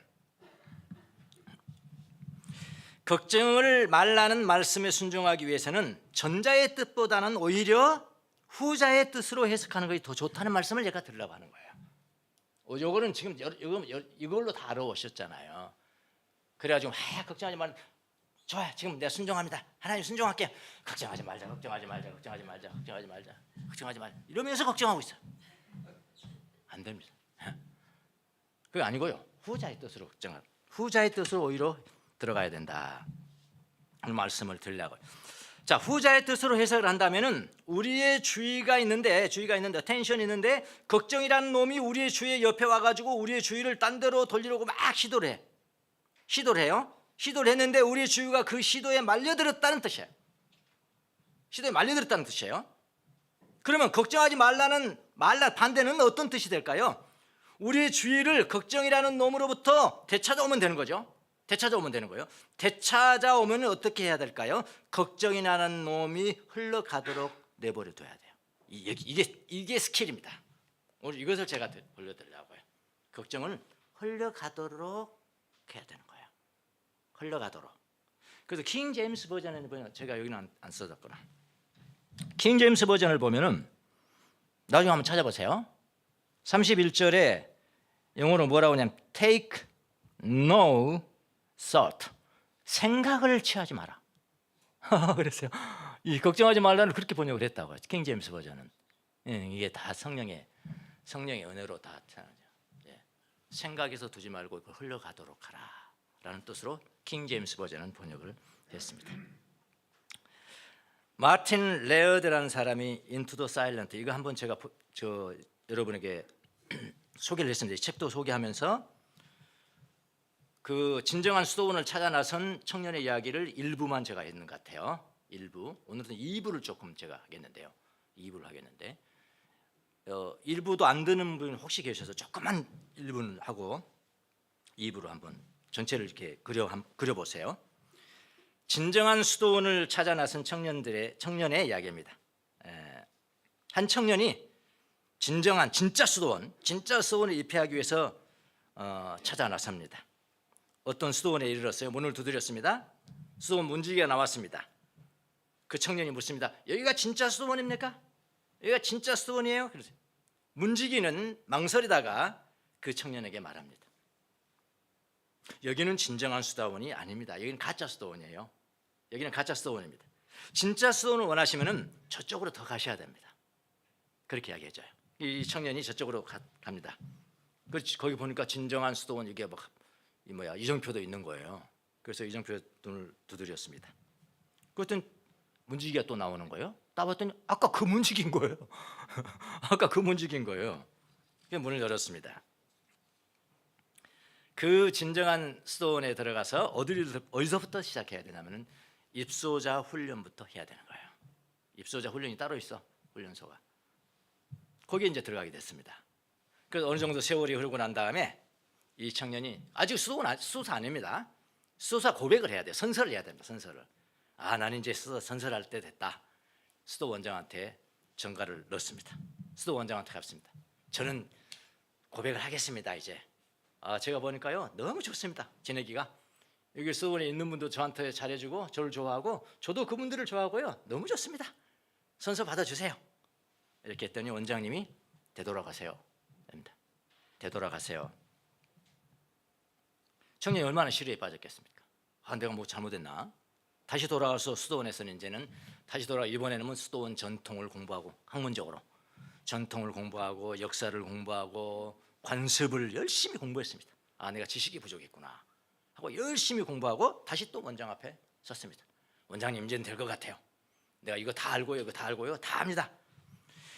걱정을 말라는 말씀에 순종하기 위해서는 전자의 뜻보다는 오히려 후자의 뜻으로 해석하는 것이 더 좋다는 말씀을 제가 드리려고 하는 거예요. 요거는 지금 이걸로 다 알아오셨잖아요. 그래가지고 걱정하지 말라. 좋아요. 지금 내가 순종합니다. 하나님 순종할게. 걱정하지 말자. 이러면서 걱정하고 있어요. 안 됩니다. 그게 아니고요. 후자의 뜻으로 후자의 뜻으로 오히려 들어가야 된다. 그 말씀을 드리려고요. 자, 후자의 뜻으로 해석을 한다면은 우리의 주의가 있는데 텐션이 있는데 걱정이라는 놈이 우리의 주의 옆에 와가지고 우리의 주의를 딴 데로 돌리려고 막 시도를 해요. 시도를 했는데 우리의 주의가 그 시도에 말려들었다는 뜻이에요. 그러면 걱정하지 말라는 반대는 어떤 뜻이 될까요? 우리의 주의를 걱정이라는 놈으로부터 되찾아오면 되는 거죠. 되찾아오면 어떻게 해야 될까요? 걱정이라는 놈이 흘러가도록 내버려 둬야 돼요. 이게 스킬입니다. 오늘 이것을 제가 보여드리려고요. 걱정을 흘러가도록 해야 되는 거예요. 그래서 킹 제임스 버전을 보면, 제가 여기는 안 써졌구나. 킹 제임스 버전을 보면은 나중에 한번 찾아보세요. 31절에 영어로 뭐라고 하냐면 take no thought, 생각을 취하지 마라. 그랬어요. 이 걱정하지 말라는 그렇게 번역을 했다고요. 킹 제임스 버전은. 이게 다 성령의 은혜로 다 생각에서 두지 말고 흘러가도록 하라라는 뜻으로 킹 제임스 버전은 번역을 했습니다. 마틴 레어드라는 사람이 Into the Silent, 이거 한번 제가 여러분에게 소개를 했습니다. 이 책도 소개하면서 그 진정한 수도원을 찾아 나선 청년의 이야기를 일부만 제가 했는 것 같아요. 일부. 오늘은 2부를 조금 제가 하겠는데요. 2부를 하겠는데 1부도 안 듣는 분 혹시 계셔서 조금만 1부는 하고 2부로 한번 전체를 이렇게 그려보세요. 진정한 수도원을 찾아 나선 청년의 이야기입니다. 한 청년이 진짜 수도원을 입회하기 위해서 찾아 나섭니다. 어떤 수도원에 이르렀어요. 문을 두드렸습니다. 수도원 문지기가 나왔습니다. 그 청년이 묻습니다. 여기가 진짜 수도원입니까? 여기가 진짜 수도원이에요? 그러세요. 문지기는 망설이다가 그 청년에게 말합니다. 여기는 진정한 수도원이 아닙니다. 여기는 가짜 수도원이에요. 여기는 가짜 수도원입니다. 진짜 수도원을 원하시면 저쪽으로 더 가셔야 됩니다. 그렇게 이야기해줘요. 이 청년이 저쪽으로 갑니다. 거기 보니까 진정한 수도원 이게 이정표도 있는 거예요. 그래서 이정표 눈을 두드렸습니다. 그랬더니 문지기가 또 나오는 거예요. 따봤더니 아까 그 문지기인 거예요. 아까 그 문지기인 거예요. 문을 열었습니다. 그 진정한 수도원에 들어가서 어디서부터 시작해야 되냐면 입소자 훈련부터 해야 되는 거예요. 입소자 훈련이 따로 있어. 훈련소가. 거기에 이제 들어가게 됐습니다. 그래서 어느 정도 세월이 흐르고 난 다음에 이 청년이 아직 수도사 아닙니다. 수도사 고백을 해야 돼요. 선서를 해야 됩니다. 선서를. 나는 이제 선서할 때 됐다. 수도 원장한테 전가를 넣습니다. 수도 원장한테 갔습니다. 저는 고백을 하겠습니다. 이제 제가 보니까요 너무 좋습니다. 지내기가 여기 수도원에 있는 분도 저한테 잘해주고 저를 좋아하고 저도 그분들을 좋아하고요. 너무 좋습니다. 선서 받아주세요. 이렇게 했더니 원장님이 되돌아가세요. 되돌아가세요. 청년이 얼마나 시리에 빠졌겠습니까? 내가 뭐 잘못했나? 다시 돌아와서 수도원에서는 이제는 이번에는 수도원 전통을 공부하고 학문적으로 전통을 공부하고 역사를 공부하고 관습을 열심히 공부했습니다. 내가 지식이 부족했구나 하고 열심히 공부하고 다시 또 원장 앞에 섰습니다. 원장님 이제는 될 것 같아요. 내가 이거 다 알고요, 이거 다 알고요, 다 압니다.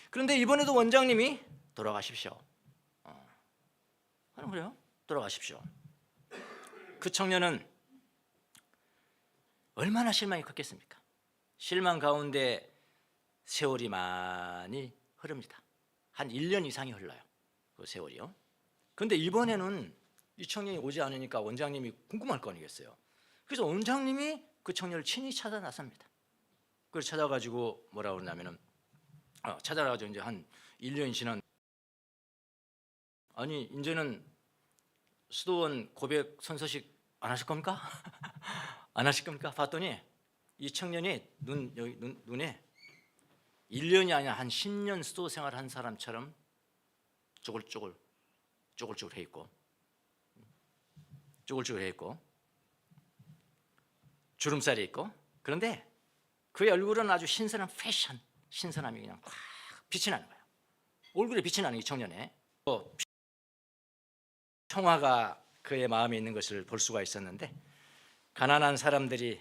그런데 이번에도 원장님이 돌아가십시오. 그래요? 돌아가십시오. 그 청년은 얼마나 실망이 컸겠습니까? 실망 가운데 세월이 많이 흐릅니다. 한 1년 이상이 흘러요. 그 세월이요. 그런데 이번에는 이 청년이 오지 않으니까 원장님이 궁금할 거 아니겠어요. 그래서 원장님이 그 청년을 친히 찾아 나섭니다. 그래서 찾아가지고 뭐라고 그러냐면은 찾아가지고 이제 한 1년이 지난 이제는 수도원 고백 선서식 안 하실 겁니까? 안 하실 겁니까? 봤더니 이 청년이 눈에 1년이 아니라 한 10년 수도 생활한 사람처럼 쪼글쪼글 해 있고 주름살이 있고 그런데 그의 얼굴은 아주 신선한 신선함이 그냥 확 빛이 나는 거예요. 얼굴에 빛이 나는 이 청년의 평화가 그의 마음에 있는 것을 볼 수가 있었는데 가난한 사람들이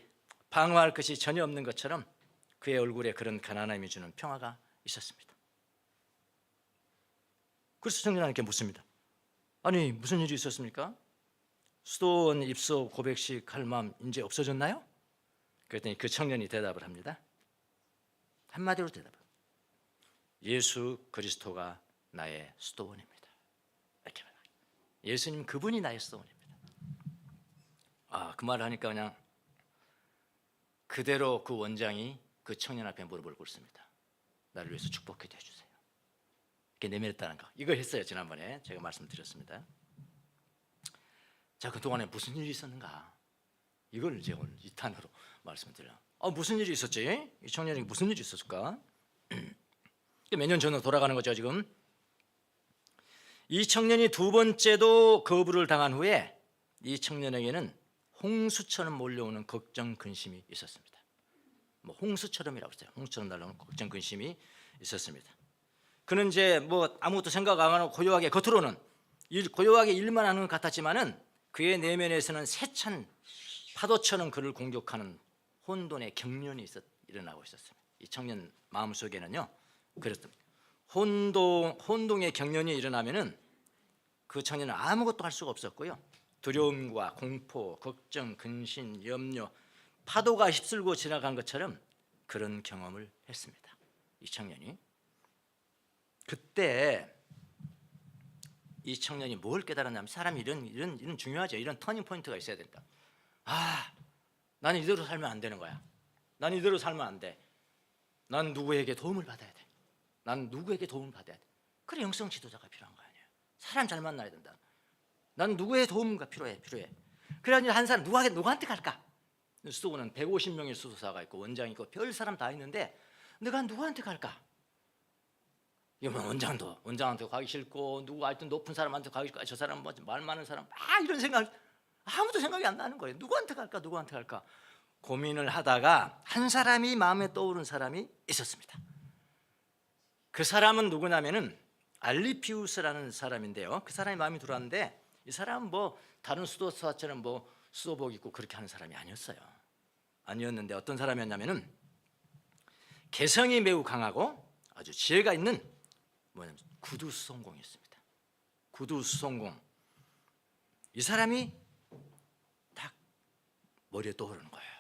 방어할 것이 전혀 없는 것처럼 그의 얼굴에 그런 가난함이 주는 평화가 있었습니다. 그래서 청년한테 묻습니다. 무슨 일이 있었습니까? 수도원 입소 고백식 할 마음 이제 없어졌나요? 그랬더니 그 청년이 대답을 합니다. 한마디로 대답합니다. 예수 그리스도가 나의 수도원입니다. 이렇게 말합니다. 예수님 그분이 나의 수도원입니다. 그 말을 하니까 그냥 그대로 그 원장이 그 청년 앞에 무릎을 꿇습니다. 나를 위해서 축복해 주세요. 이렇게 내밀었다는 거. 이거 했어요. 지난번에 제가 말씀드렸습니다. 자, 그동안에 무슨 일이 있었는가? 이걸 이제 오늘 2탄으로 말씀드려요. 무슨 일이 있었지? 이 청년이 무슨 일이 있었을까? 몇 년 전으로 돌아가는 거죠, 지금. 이 청년이 두 번째도 거부를 당한 후에 이 청년에게는 홍수처럼 몰려오는 걱정, 근심이 있었습니다. 홍수처럼이라고 했어요. 홍수처럼 날라오는 걱정, 근심이 있었습니다. 그는 이제 아무것도 생각 안 하고 겉으로는 고요하게 일만 하는 것 같았지만은 그의 내면에서는 세찬 파도처럼 그를 공격하는 혼돈의 경련이 일어나고 있었습니다. 이 청년 마음속에는요. 그렇습니다. 혼동의 경련이 일어나면은 그 청년은 아무것도 할 수가 없었고요. 두려움과 공포, 걱정, 근심, 염려, 파도가 휩쓸고 지나간 것처럼 그런 경험을 했습니다. 이 청년이. 그때 이 청년이 뭘 깨달았냐면, 사람이 이런 중요하죠. 이런 터닝 포인트가 있어야 된다. 나는 이대로 살면 안 되는 거야. 나는 이대로 살면 안 돼. 난 누구에게 도움을 받아야 돼. 난 누구에게 도움을 받아야 돼. 그래, 영성 지도자가 필요한 거 아니에요. 사람 잘 만나야 된다. 난 누구의 도움가 필요해. 그래가지고 한 사람 누구한테 갈까? 수도원은 150명의 수도사가 있고 원장이 있고 별 사람 다 있는데 내가 누구한테 갈까? 이러면 원장한테 가기 싫고, 누구 하여튼 높은 사람한테 가기 싫고, 저 사람 말 많은 사람, 이런 생각, 아무도 생각이 안 나는 거예요. 누구한테 갈까? 고민을 하다가 한 사람이 마음에 떠오른 사람이 있었습니다. 그 사람은 누구냐면은 알리피우스라는 사람인데요. 그 사람이 마음에 들어왔는데, 이 사람은 뭐 다른 수도사처럼 뭐 수도복 입고 그렇게 하는 사람이 아니었는데 어떤 사람이었냐면은 개성이 매우 강하고 아주 지혜가 있는 구두수송공이었습니다. 구두수송공. 이 사람이 딱 머리에 떠오르는 거예요.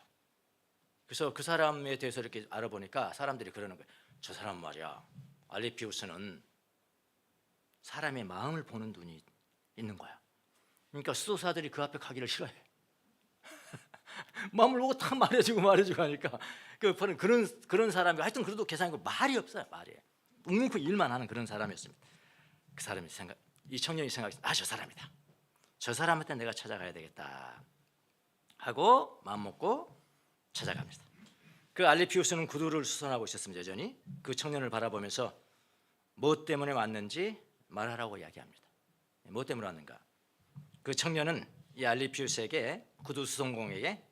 그래서 그 사람에 대해서 이렇게 알아보니까 사람들이 그러는 거예요. 저 사람 말이야, 알리피우스는 사람의 마음을 보는 눈이 있는 거야. 그러니까 수도사들이 그 앞에 가기를 싫어해. 마음을 보고 탁 말해주고 하니까 그런 사람이, 하여튼 그래도 계산이고 말이 없어요. 말이 묵묵히 일만 하는 그런 사람이었습니다. 그 사람이 이 청년이 생각했어요. 저 사람이다. 저 사람한테 내가 찾아가야 되겠다 하고 마음 먹고 찾아갑니다. 그 알리피우스는 구두를 수선하고 있었습니다. 여전히 그 청년을 바라보면서 뭐 때문에 왔는지 말하라고 이야기합니다. 뭐 때문에 왔는가? 그 청년은 이 알리피우스에게, 구두 수송공에게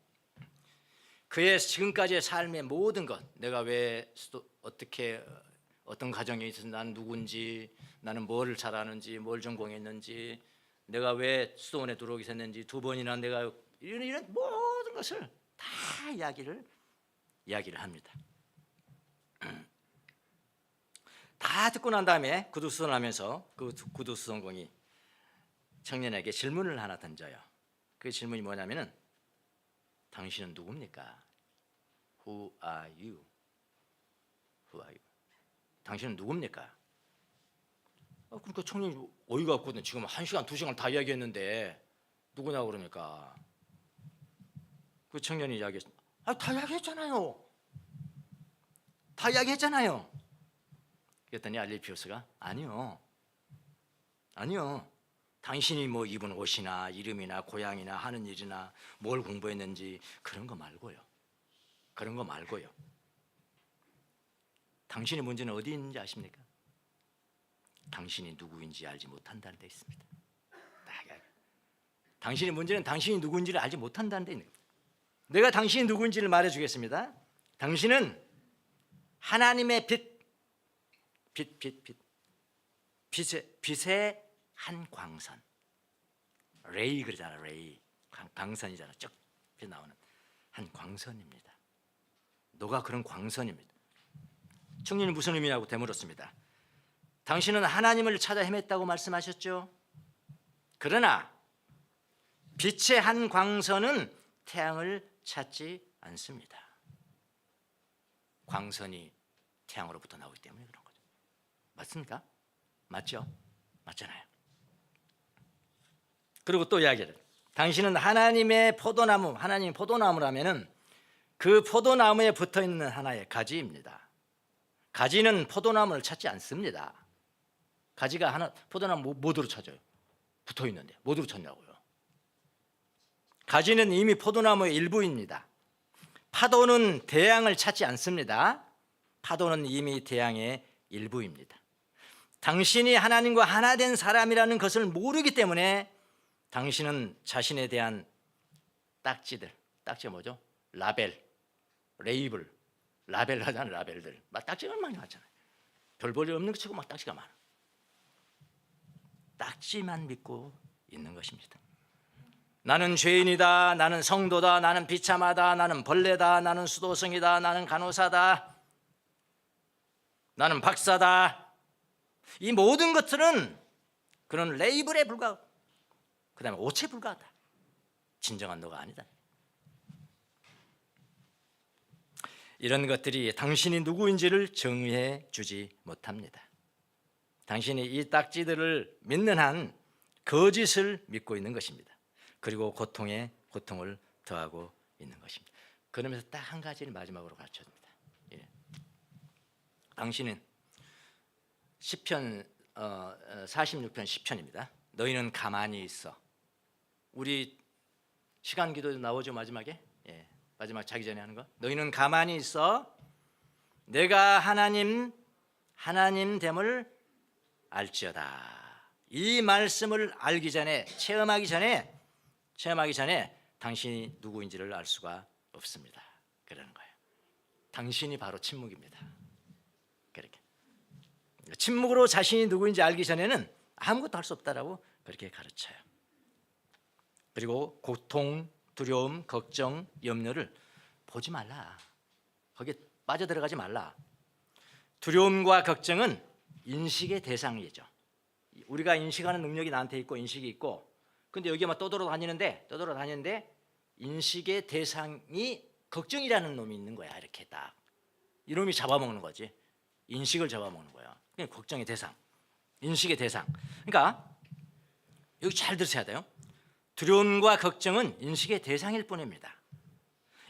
그의 지금까지의 삶의 모든 것, 내가 왜 어떻게 어떤 가정에 있어서 나는 누군지, 나는 뭘 잘하는지, 뭘 전공했는지, 내가 왜 수도원에 들어오게 됐는지, 2번이나 내가 이런 모든 것을 다 이야기를 합니다. 다 듣고 난 다음에 구두수선하면서 그 구두수선공이 청년에게 질문을 하나 던져요. 그 질문이 뭐냐면은, 당신은 누굽니까? Who are you? 당신은 누굽니까? 그러니까 청년이 어이가 없거든. 지금 1시간 2시간 다 이야기했는데 누구냐고 그러니까. 그 청년이 이야기했어. 다 이야기했잖아요. 그랬더니 알리피우스가 아니요. 당신이 뭐 입은 옷이나 이름이나 고향이나 하는 일이나 뭘 공부했는지 그런 거 말고요. 당신의 문제는 어디 있는지 아십니까? 당신이 누구인지 알지 못한다는 데 있습니다. 당신의 문제는 당신이 누구인지를 알지 못한다는 데 있는 겁니다. 내가 당신이 누구인지를 말해주겠습니다. 당신은 하나님의 빛의 한 광선. 레이 그러잖아. 레이. 광선이잖아. 쭉 나오는 한 광선입니다. 너가 그런 광선입니다. 청년이 무슨 의미냐고 되물었습니다. 당신은 하나님을 찾아 헤맸다고 말씀하셨죠. 그러나 빛의 한 광선은 태양을 찾지 않습니다. 광선이 태양으로부터 나오기 때문에 그런 거죠. 맞습니까? 맞죠? 맞잖아요. 그리고 또 이야기를, 당신은 하나님의 포도나무라면은 그 포도나무에 붙어있는 하나의 가지입니다. 가지는 포도나무를 찾지 않습니다. 가지가 포도나무 뭐로 찾아요? 붙어있는데 뭐로 찾냐고요? 가지는 이미 포도나무의 일부입니다. 파도는 대양을 찾지 않습니다. 파도는 이미 대양의 일부입니다. 당신이 하나님과 하나 된 사람이라는 것을 모르기 때문에 당신은 자신에 대한 딱지가 뭐죠? 라벨, 레이블, 라벨 하잖아요. 라벨들 막 딱지가 많이 나잖아요. 별 볼일 없는 것 치고 막 딱지가 많아. 딱지만 믿고 있는 것입니다. 나는 죄인이다, 나는 성도다, 나는 비참하다, 나는 벌레다, 나는 수도승이다, 나는 간호사다, 나는 박사다. 이 모든 것들은 그런 레이블에 불과하고, 그 다음에 옷에 불과하다. 진정한 너가 아니다. 이런 것들이 당신이 누구인지를 정의해 주지 못합니다. 당신이 이 딱지들을 믿는 한 거짓을 믿고 있는 것입니다. 그리고 고통에 고통을 더하고 있는 것입니다. 그러면서 딱 한 가지를 마지막으로 가르쳐줍니다. 예. 당신은 시편 46편 10편입니다. 너희는 가만히 있어. 우리 시간 기도 나오죠 마지막에? 예. 마지막 자기 전에 하는 거. 너희는 가만히 있어. 내가 하나님 됨을 알지어다. 이 말씀을 알기 전에 체험하기 전에 당신이 누구인지를 알 수가 없습니다. 그러는 거예요. 당신이 바로 침묵입니다. 그렇게 침묵으로 자신이 누구인지 알기 전에는 아무것도 할 수 없다라고 그렇게 가르쳐요. 그리고 고통, 두려움, 걱정, 염려를 보지 말라. 거기에 빠져들어가지 말라. 두려움과 걱정은 인식의 대상이죠. 우리가 인식하는 능력이 나한테 있고 인식이 있고, 근데 여기만 떠돌아다니는데 인식의 대상이 걱정이라는 놈이 있는 거야. 이렇게 딱 이놈이 잡아먹는 거지. 인식을 잡아먹는 거야. 그냥 걱정의 대상, 인식의 대상. 그러니까 여기 잘 들으셔야 돼요. 두려움과 걱정은 인식의 대상일 뿐입니다.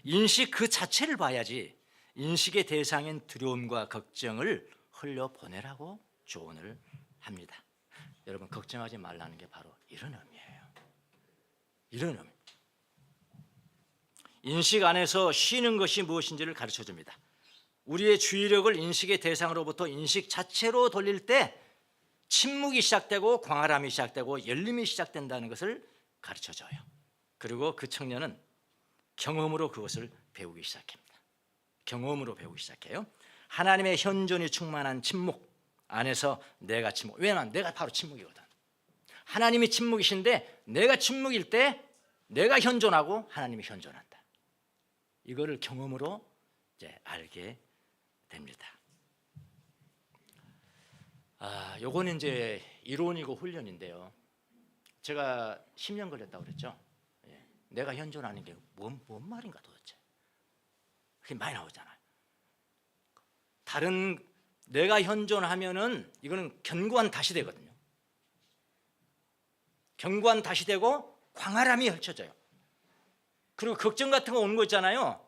인식 그 자체를 봐야지 인식의 대상인 두려움과 걱정을 흘려보내라고 조언을 합니다. 여러분, 걱정하지 말라는 게 바로 이런 의미예요. 이런 의미. 인식 안에서 쉬는 것이 무엇인지를 가르쳐줍니다. 우리의 주의력을 인식의 대상으로부터 인식 자체로 돌릴 때 침묵이 시작되고 광활함이 시작되고 열림이 시작된다는 것을 가르쳐줘요. 그리고 그 청년은 경험으로 그것을 배우기 시작합니다. 경험으로 배우기 시작해요. 하나님의 현존이 충만한 침묵 안에서 내가 침묵. 왜냐하면 내가 바로 침묵이거든. 하나님이 침묵이신데 내가 침묵일 때 내가 현존하고 하나님이 현존한다. 이거를 경험으로 이제 알게 됩니다. 요거는 이제 이론이고 훈련인데요. 제가 10년 걸렸다고 그랬죠. 예. 내가 현존하는 게 뭔 말인가 도대체. 그게 많이 나오잖아요. 다른 내가 현존하면은 이거는 견고한 닷이 되거든요. 견고한 닷이 되고 광활함이 펼쳐져요. 그리고 걱정 같은 거 오는 거 있잖아요.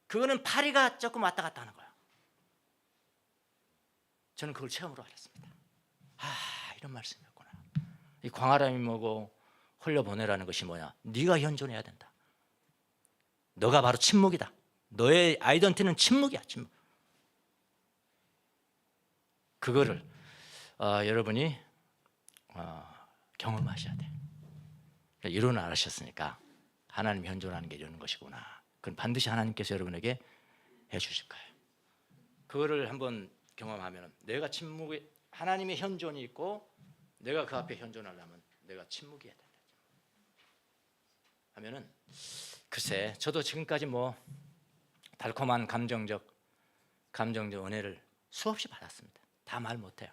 그거는 파리가 조금 왔다 갔다 하는 거예요. 저는 그걸 체험으로 알았습니다. 이런 말씀이었구나. 이 광활함이 뭐고 흘려보내라는 것이 뭐냐. 네가 현존해야 된다. 너가 바로 침묵이다. 너의 아이덴티티는 침묵이야. 침묵. 그거를 여러분이 경험하셔야 돼. 이론을 알으셨으니까 하나님 현존하는 게 이런 것이구나. 그건 반드시 하나님께서 여러분에게 해주실 거예요. 그거를 한번 경험하면 내가 침묵에 하나님의 현존이 있고 내가 그 앞에 현존하려면 내가 침묵해야 된다. 하면은 글쎄 저도 지금까지 뭐 달콤한 감정적 은혜를 수없이 받았습니다. 다 말 못해요.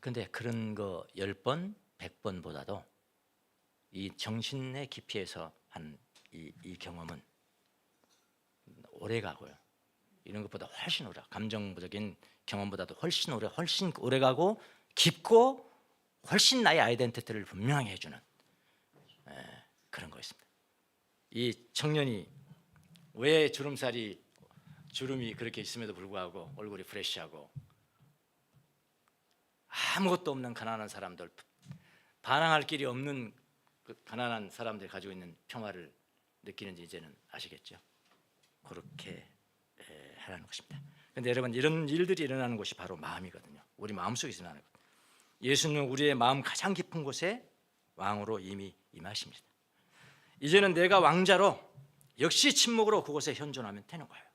근데 그런 거 10번, 100번보다도 이 정신의 깊이에서 한 이 경험은 오래 가고요. 이런 것보다 훨씬 오래, 감정적인 경험보다도 훨씬 오래 가고 깊고 훨씬 나의 아이덴티티를 분명히 해주는 그런 거 있습니다. 이 청년이 왜 주름이 그렇게 있음에도 불구하고 얼굴이 프레시하고 아무것도 없는 가난한 사람들, 반항할 길이 없는 그 가난한 사람들이 가지고 있는 평화를 느끼는지 이제는 아시겠죠? 그렇게 하라는 것입니다. 그런데 여러분, 이런 일들이 일어나는 곳이 바로 마음이거든요. 우리 마음속에 일어나는 것. 예수님은 우리의 마음 가장 깊은 곳에 왕으로 이미 임하십니다. 이제는 내가 왕자로 역시 침묵으로 그곳에 현존하면 되는 거예요.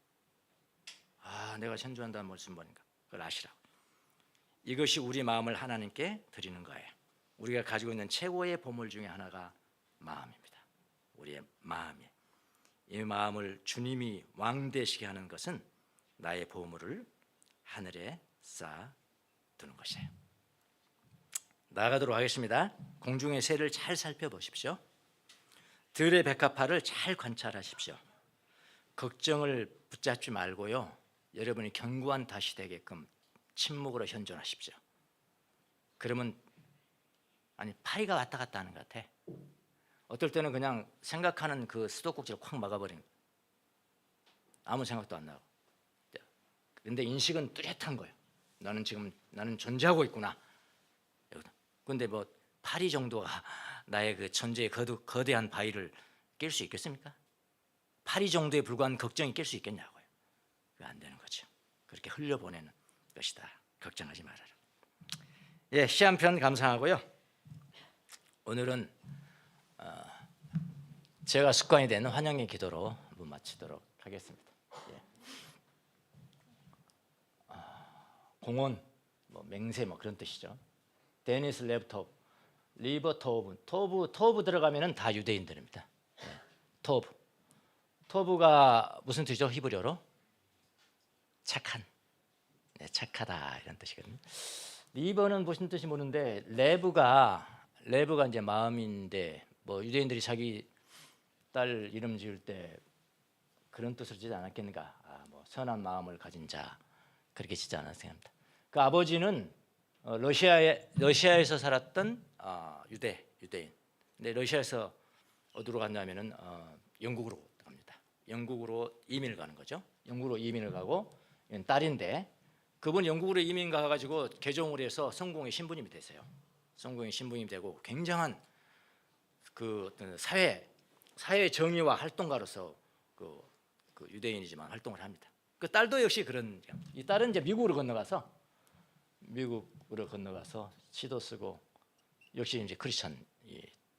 내가 현존한다는 무슨 말인가? 그걸 아시라고. 이것이 우리 마음을 하나님께 드리는 거예요. 우리가 가지고 있는 최고의 보물 중에 하나가 마음입니다. 우리의 마음이. 이 마음을 주님이 왕되시게 하는 것은 나의 보물을 하늘에 쌓아두는 것이에요. 나아가도록 하겠습니다. 공중의 새를 잘 살펴보십시오. 들의 백합화를 잘 관찰하십시오. 걱정을 붙잡지 말고요. 여러분이 견고한 닷이 되게끔 침묵으로 현존하십시오. 그러면 파리가 왔다 갔다 하는 것 같아. 어떨 때는 그냥 생각하는 그 수도꼭지를 콱 막아버리는 거예요. 아무 생각도 안 나고. 근데 인식은 뚜렷한 거예요. 나는 존재하고 있구나. 그런데 뭐 파리 정도가 나의 그 존재의 거대한 바위를 깰 수 있겠습니까? 파리 정도에 불과한 걱정이 깰 수 있겠냐고요. 그게 안 되는 거죠. 그렇게 흘려보내는 것이다. 걱정하지 말아라. 예, 시 한 편 감상하고요. 오늘은 제가 습관이 되는 환영의 기도로 한번 마치도록 하겠습니다. 예. 공원, 맹세 그런 뜻이죠. 데니스 레브토브, 리버 토브 들어가면은 다 유대인들입니다. 예. 토브가 무슨 뜻이죠? 히브리어로 착한, 네, 착하다 이런 뜻이거든요. 리버는 무슨 뜻이 모르는데 레브가 이제 마음인데 유대인들이 자기 딸 이름 지을 때 그런 뜻을 짓지 않았겠는가? 선한 마음을 가진 자 그렇게 짓지 않았습니다. 그 아버지는 러시아에서 살았던 유대인. 근데 러시아에서 어디로 갔냐면은 영국으로 갑니다. 영국으로 이민을 가는 거죠. 영국으로 이민을 가고 딸인데 그분 영국으로 이민 가가지고 개종을 해서 성공의 신부님이 되세요. 성공의 신부님이 되고 굉장한 그 사회 정의와 활동가로서 그 유대인이지만 활동을 합니다. 그 딸도 역시 이 딸은 이제 미국으로 건너가서 시도 쓰고 역시 이제 크리스천이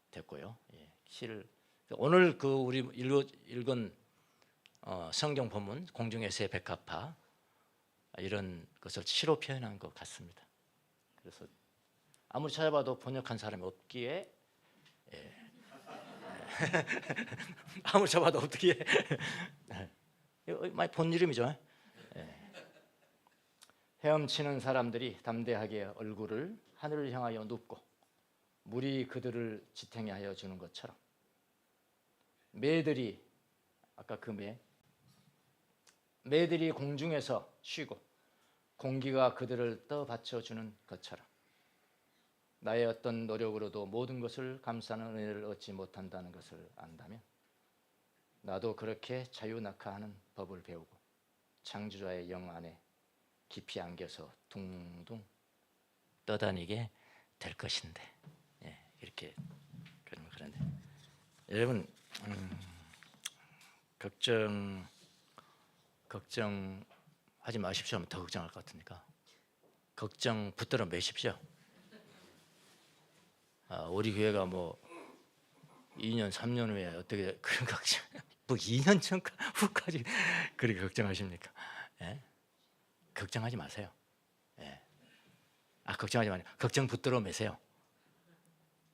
됐고요. 예, 시를 오늘 우리 읽은 성경 본문 공중에서의 백합화 이런 것을 시로 표현한 것 같습니다. 그래서 아무리 찾아봐도 번역한 사람이 없기에 아무리 찾아봐도 없기에 많이 본 이름이죠. 헤엄치는 사람들이 담대하게 얼굴을 하늘을 향하여 눕고 물이 그들을 지탱해 하여 주는 것처럼 매들이 아까 매들이 공중에서 쉬고 공기가 그들을 떠받쳐 주는 것처럼 나의 어떤 노력으로도 모든 것을 감싸는 은혜를 얻지 못한다는 것을 안다면 나도 그렇게 자유낙하하는 법을 배우고 창조자의 영 안에 깊이 안겨서 둥둥 떠다니게 될 것인데 이렇게 그런데 여러분 걱정하지 마십시오. 하면 더 걱정할 것 같으니까 걱정 붙들어 매십시오. 우리 교회가 2년 3년 후에 어떻게 그런 걱정 2년 전 후까지 그렇게 걱정하십니까? 예? 걱정하지 마세요. 예. 걱정하지 마세요. 걱정 붙들어 매세요.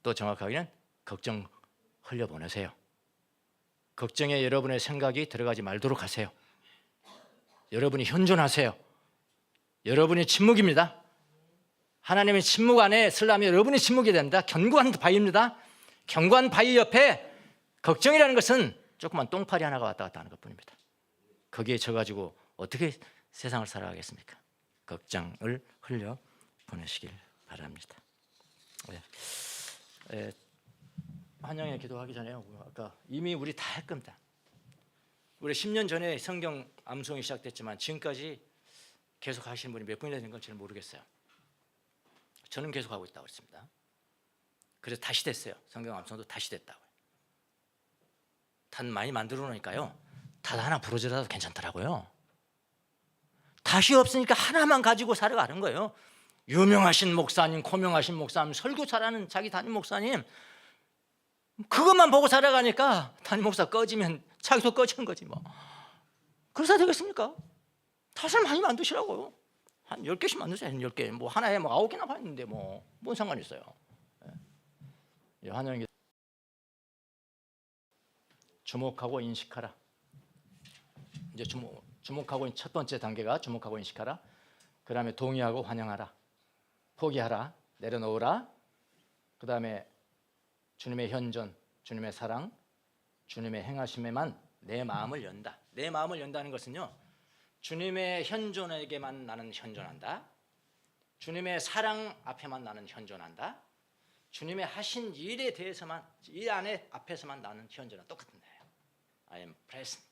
또 정확하게는 걱정 흘려보내세요. 걱정에 여러분의 생각이 들어가지 말도록 하세요. 여러분이 현존하세요. 여러분이 침묵입니다. 하나님의 침묵 안에 서려면 여러분이 침묵이 됩니다. 견고한 바위입니다. 견고한 바위 옆에 걱정이라는 것은 조그만 똥파리 하나가 왔다 갔다 하는 것뿐입니다. 거기에 져가지고 어떻게 세상을 살아가겠습니까? 걱정을 흘려보내시길 바랍니다. 환영의 기도하기 전에 아까 이미 우리 다 할 겁니다. 우리 10년 전에 성경 암송이 시작됐지만 지금까지 계속 하시는 분이 몇 분이나 되는 건 저는 모르겠어요. 저는 계속 하고 있다고 했습니다. 그래서 다시 됐어요. 성경 암송도 다시 됐다고요. 단 많이 만들어 놓으니까요. 단 하나 부러져도 괜찮더라고요. 다시 없으니까 하나만 가지고 살아가는 거예요. 유명하신 목사님, 고명하신 목사님, 설교 잘하는 자기 담임 목사님 그것만 보고 살아가니까 담임 목사 꺼지면 자기도 꺼지는 거지 그래서 되겠습니까? 다시 많이 만드시라고요. 한 10개씩 만드세요. 10개. 하나에 9개나 봤는데 뭔 상관이 있어요. 환영이 주목하고 인식하라. 이제 주목하고 첫 번째 단계가 주목하고 인식하라. 그 다음에 동의하고 환영하라. 포기하라. 내려놓으라. 그 다음에 주님의 현존, 주님의 사랑, 주님의 행하심에만 내 마음을 연다. 내 마음을 연다는 것은요, 주님의 현존에게만 나는 현존한다. 주님의 사랑 앞에만 나는 현존한다. 주님의 하신 일에 대해서만, 이 안에 앞에서만 나는 현존한다. 똑같은 거예요. I am present.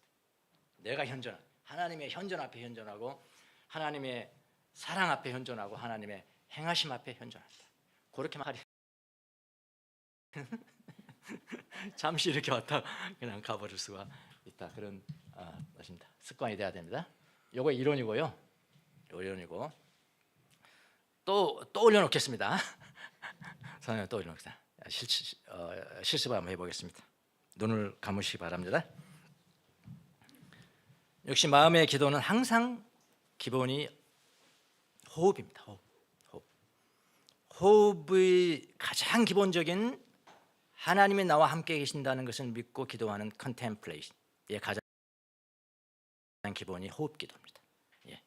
내가 현존한, 하나님의 현존 앞에 현존하고, 하나님의 사랑 앞에 현존하고, 하나님의 행하심 앞에 현존한다. 그렇게 말이 잠시 이렇게 왔다 그냥 가버릴 수가 있다. 그런 것입니다. 습관이 돼야 됩니다. 요거 이론이고요. 이론이고 또 올려놓겠습니다. 선생님 또 올려놓겠습니다. 실습 한번 해보겠습니다. 눈을 감으시기 바랍니다. 역시 마음의 기도는 항상 기본이 호흡입니다. 호흡의 가장 기본적인, 하나님이 나와 함께 계신다는 것을 믿고 기도하는 컨템플레이션의 가장 기본이 호흡 기도입니다. 예.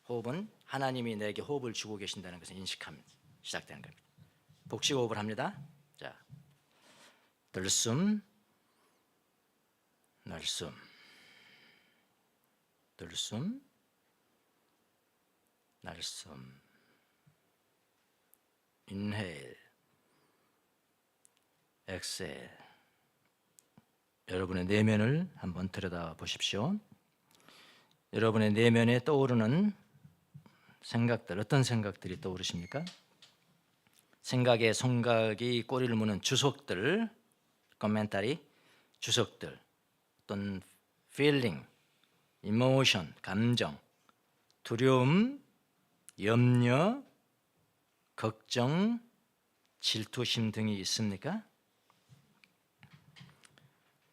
호흡은 하나님이 내게 호흡을 주고 계신다는 것을 인식하면 시작되는 겁니다. 복식 호흡을 합니다. 자, 들숨, 날숨, 들숨, 날숨. 인헤일, 엑셀. 여러분의 내면을 한번 들여다 보십시오. 여러분의 내면에 떠오르는 생각들, 어떤 생각들이 떠오르십니까? 생각에 송각이 꼬리를 무는 주석들, 코멘터리, 주석들, 어떤 feeling, emotion, 감정, 두려움, 염려, 걱정, 질투심 등이 있습니까?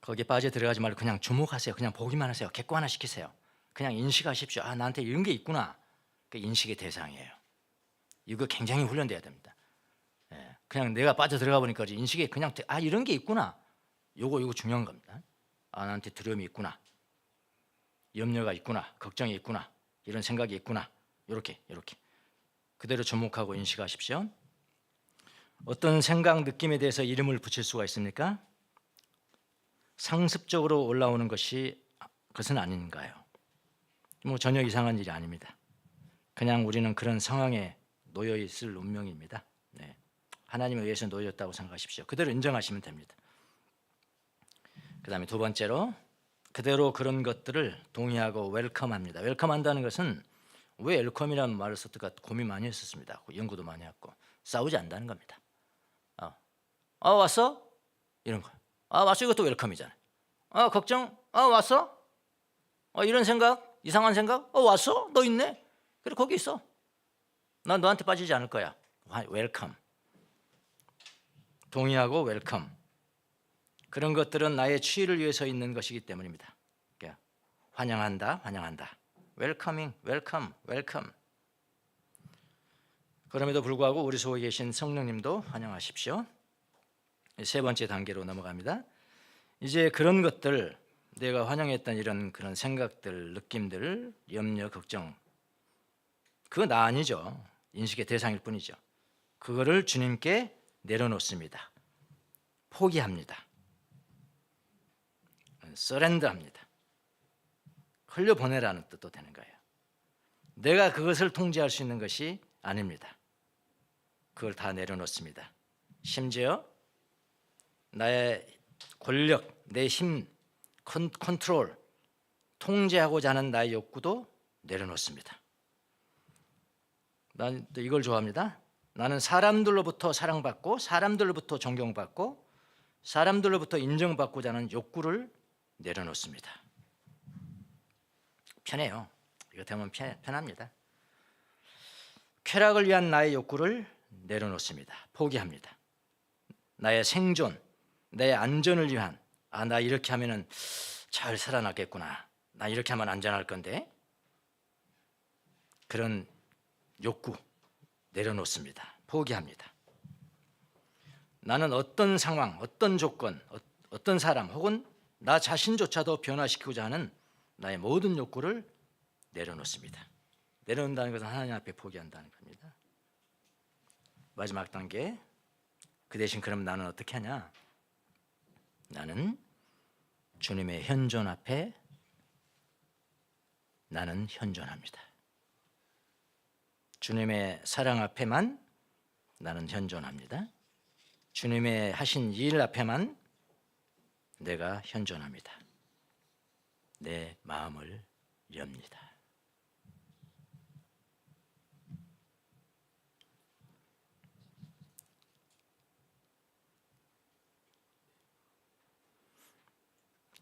거기에 빠져 들어가지 말고 그냥 주목하세요. 그냥 보기만 하세요. 객관화 시키세요. 그냥 인식하십시오. 아, 나한테 이런 게 있구나. 그 인식의 대상이에요. 이거 굉장히 훈련돼야 됩니다. 예, 그냥 내가 빠져 들어가 보니까 인식에 그냥 이런 게 있구나. 요거 중요한 겁니다. 아, 나한테 두려움이 있구나. 염려가 있구나. 걱정이 있구나. 이런 생각이 있구나. 이렇게 그대로 주목하고 인식하십시오. 어떤 생각, 느낌에 대해서 이름을 붙일 수가 있습니까? 상습적으로 올라오는 것은 아닌가요? 뭐 전혀 이상한 일이 아닙니다. 그냥 우리는 그런 상황에 놓여 있을 운명입니다. 네. 하나님에 의해서 놓였다고 생각하십시오. 그대로 인정하시면 됩니다. 그 다음에 두 번째로, 그대로 그런 것들을 동의하고 웰컴합니다. 웰컴한다는 것은, 왜 웰컴이라는 말을 썼을까 고민 많이 했었습니다. 연구도 많이 했고. 싸우지 않는다는 겁니다. 왔어? 이런 거. 왔어. 이것도 웰컴이잖아요. 걱정? 왔어? 이런 생각? 이상한 생각? 왔어? 너 있네? 그래, 거기 있어. 난 너한테 빠지지 않을 거야. 웰컴. 동의하고 웰컴. 그런 것들은 나의 치유를 위해서 있는 것이기 때문입니다. 그러니까 환영한다. 웰커밍, 웰컴. 그럼에도 불구하고 우리 속에 계신 성령님도 환영하십시오. 세 번째 단계로 넘어갑니다. 이제 그런 것들, 내가 환영했던 이런 그런 생각들, 느낌들, 염려, 걱정, 그거 나 아니죠. 인식의 대상일 뿐이죠. 그거를 주님께 내려놓습니다. 포기합니다. 서렌더합니다. 흘려보내라는 뜻도 되는 거예요. 내가 그것을 통제할 수 있는 것이 아닙니다. 그걸 다 내려놓습니다. 심지어 나의 권력, 내 힘, 컨트롤, 통제하고자 하는 나의 욕구도 내려놓습니다. 난 또 이걸 좋아합니다. 나는 사람들로부터 사랑받고, 사람들로부터 존경받고, 사람들로부터 인정받고자 하는 욕구를 내려놓습니다. 편해요. 이거 되면 편합니다. 쾌락을 위한 나의 욕구를 내려놓습니다. 포기합니다. 나의 생존, 내 안전을 위한, 나 이렇게 하면은 잘 살아나겠구나, 나 이렇게 하면 안전할 건데, 그런 욕구 내려놓습니다. 포기합니다. 나는 어떤 상황, 어떤 조건, 어떤 사람 혹은 나 자신조차도 변화시키고자 하는 나의 모든 욕구를 내려놓습니다. 내려놓는다는 것은 하나님 앞에 포기한다는 겁니다. 마지막 단계, 그 대신 그럼 나는 어떻게 하냐? 나는 주님의 현존 앞에 나는 현존합니다. 주님의 사랑 앞에만 나는 현존합니다. 주님의 하신 일 앞에만 내가 현존합니다. 내 마음을 엽니다.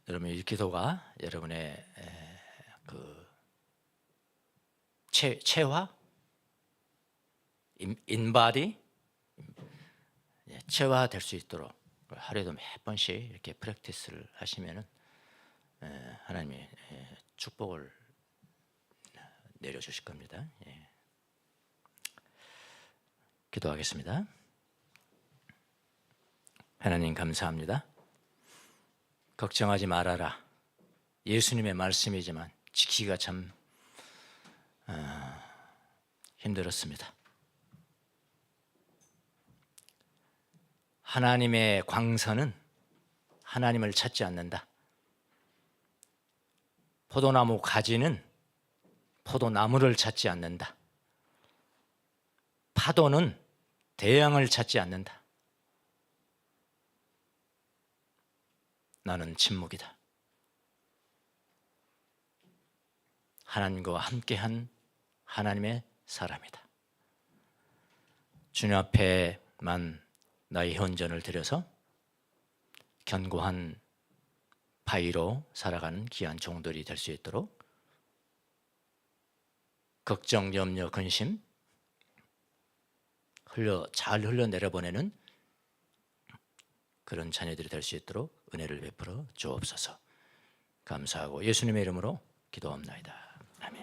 여러분, 이 기도가 여러분의 그 체화, 인바디 체화될 수 있도록 하루에도 몇 번씩 이렇게 프랙티스를 하시면은 하나님이 축복을 내려주실 겁니다. 기도하겠습니다. 하나님 감사합니다. 걱정하지 말아라. 예수님의 말씀이지만 지키기가 참 힘들었습니다. 하나님의 광선은 하나님을 찾지 않는다. 포도나무 가지는 포도나무를 찾지 않는다. 파도는 대양을 찾지 않는다. 나는 침묵이다. 하나님과 함께한 하나님의 사람이다. 주님 앞에만 나의 현존을 드려서 견고한 바위로 살아가는 귀한 종들이 될 수 있도록 걱정, 염려, 근심 잘 흘러내려보내는 그런 자녀들이 될 수 있도록 은혜를 베풀어 주옵소서. 감사하고 예수님의 이름으로 기도합나이다. 아멘.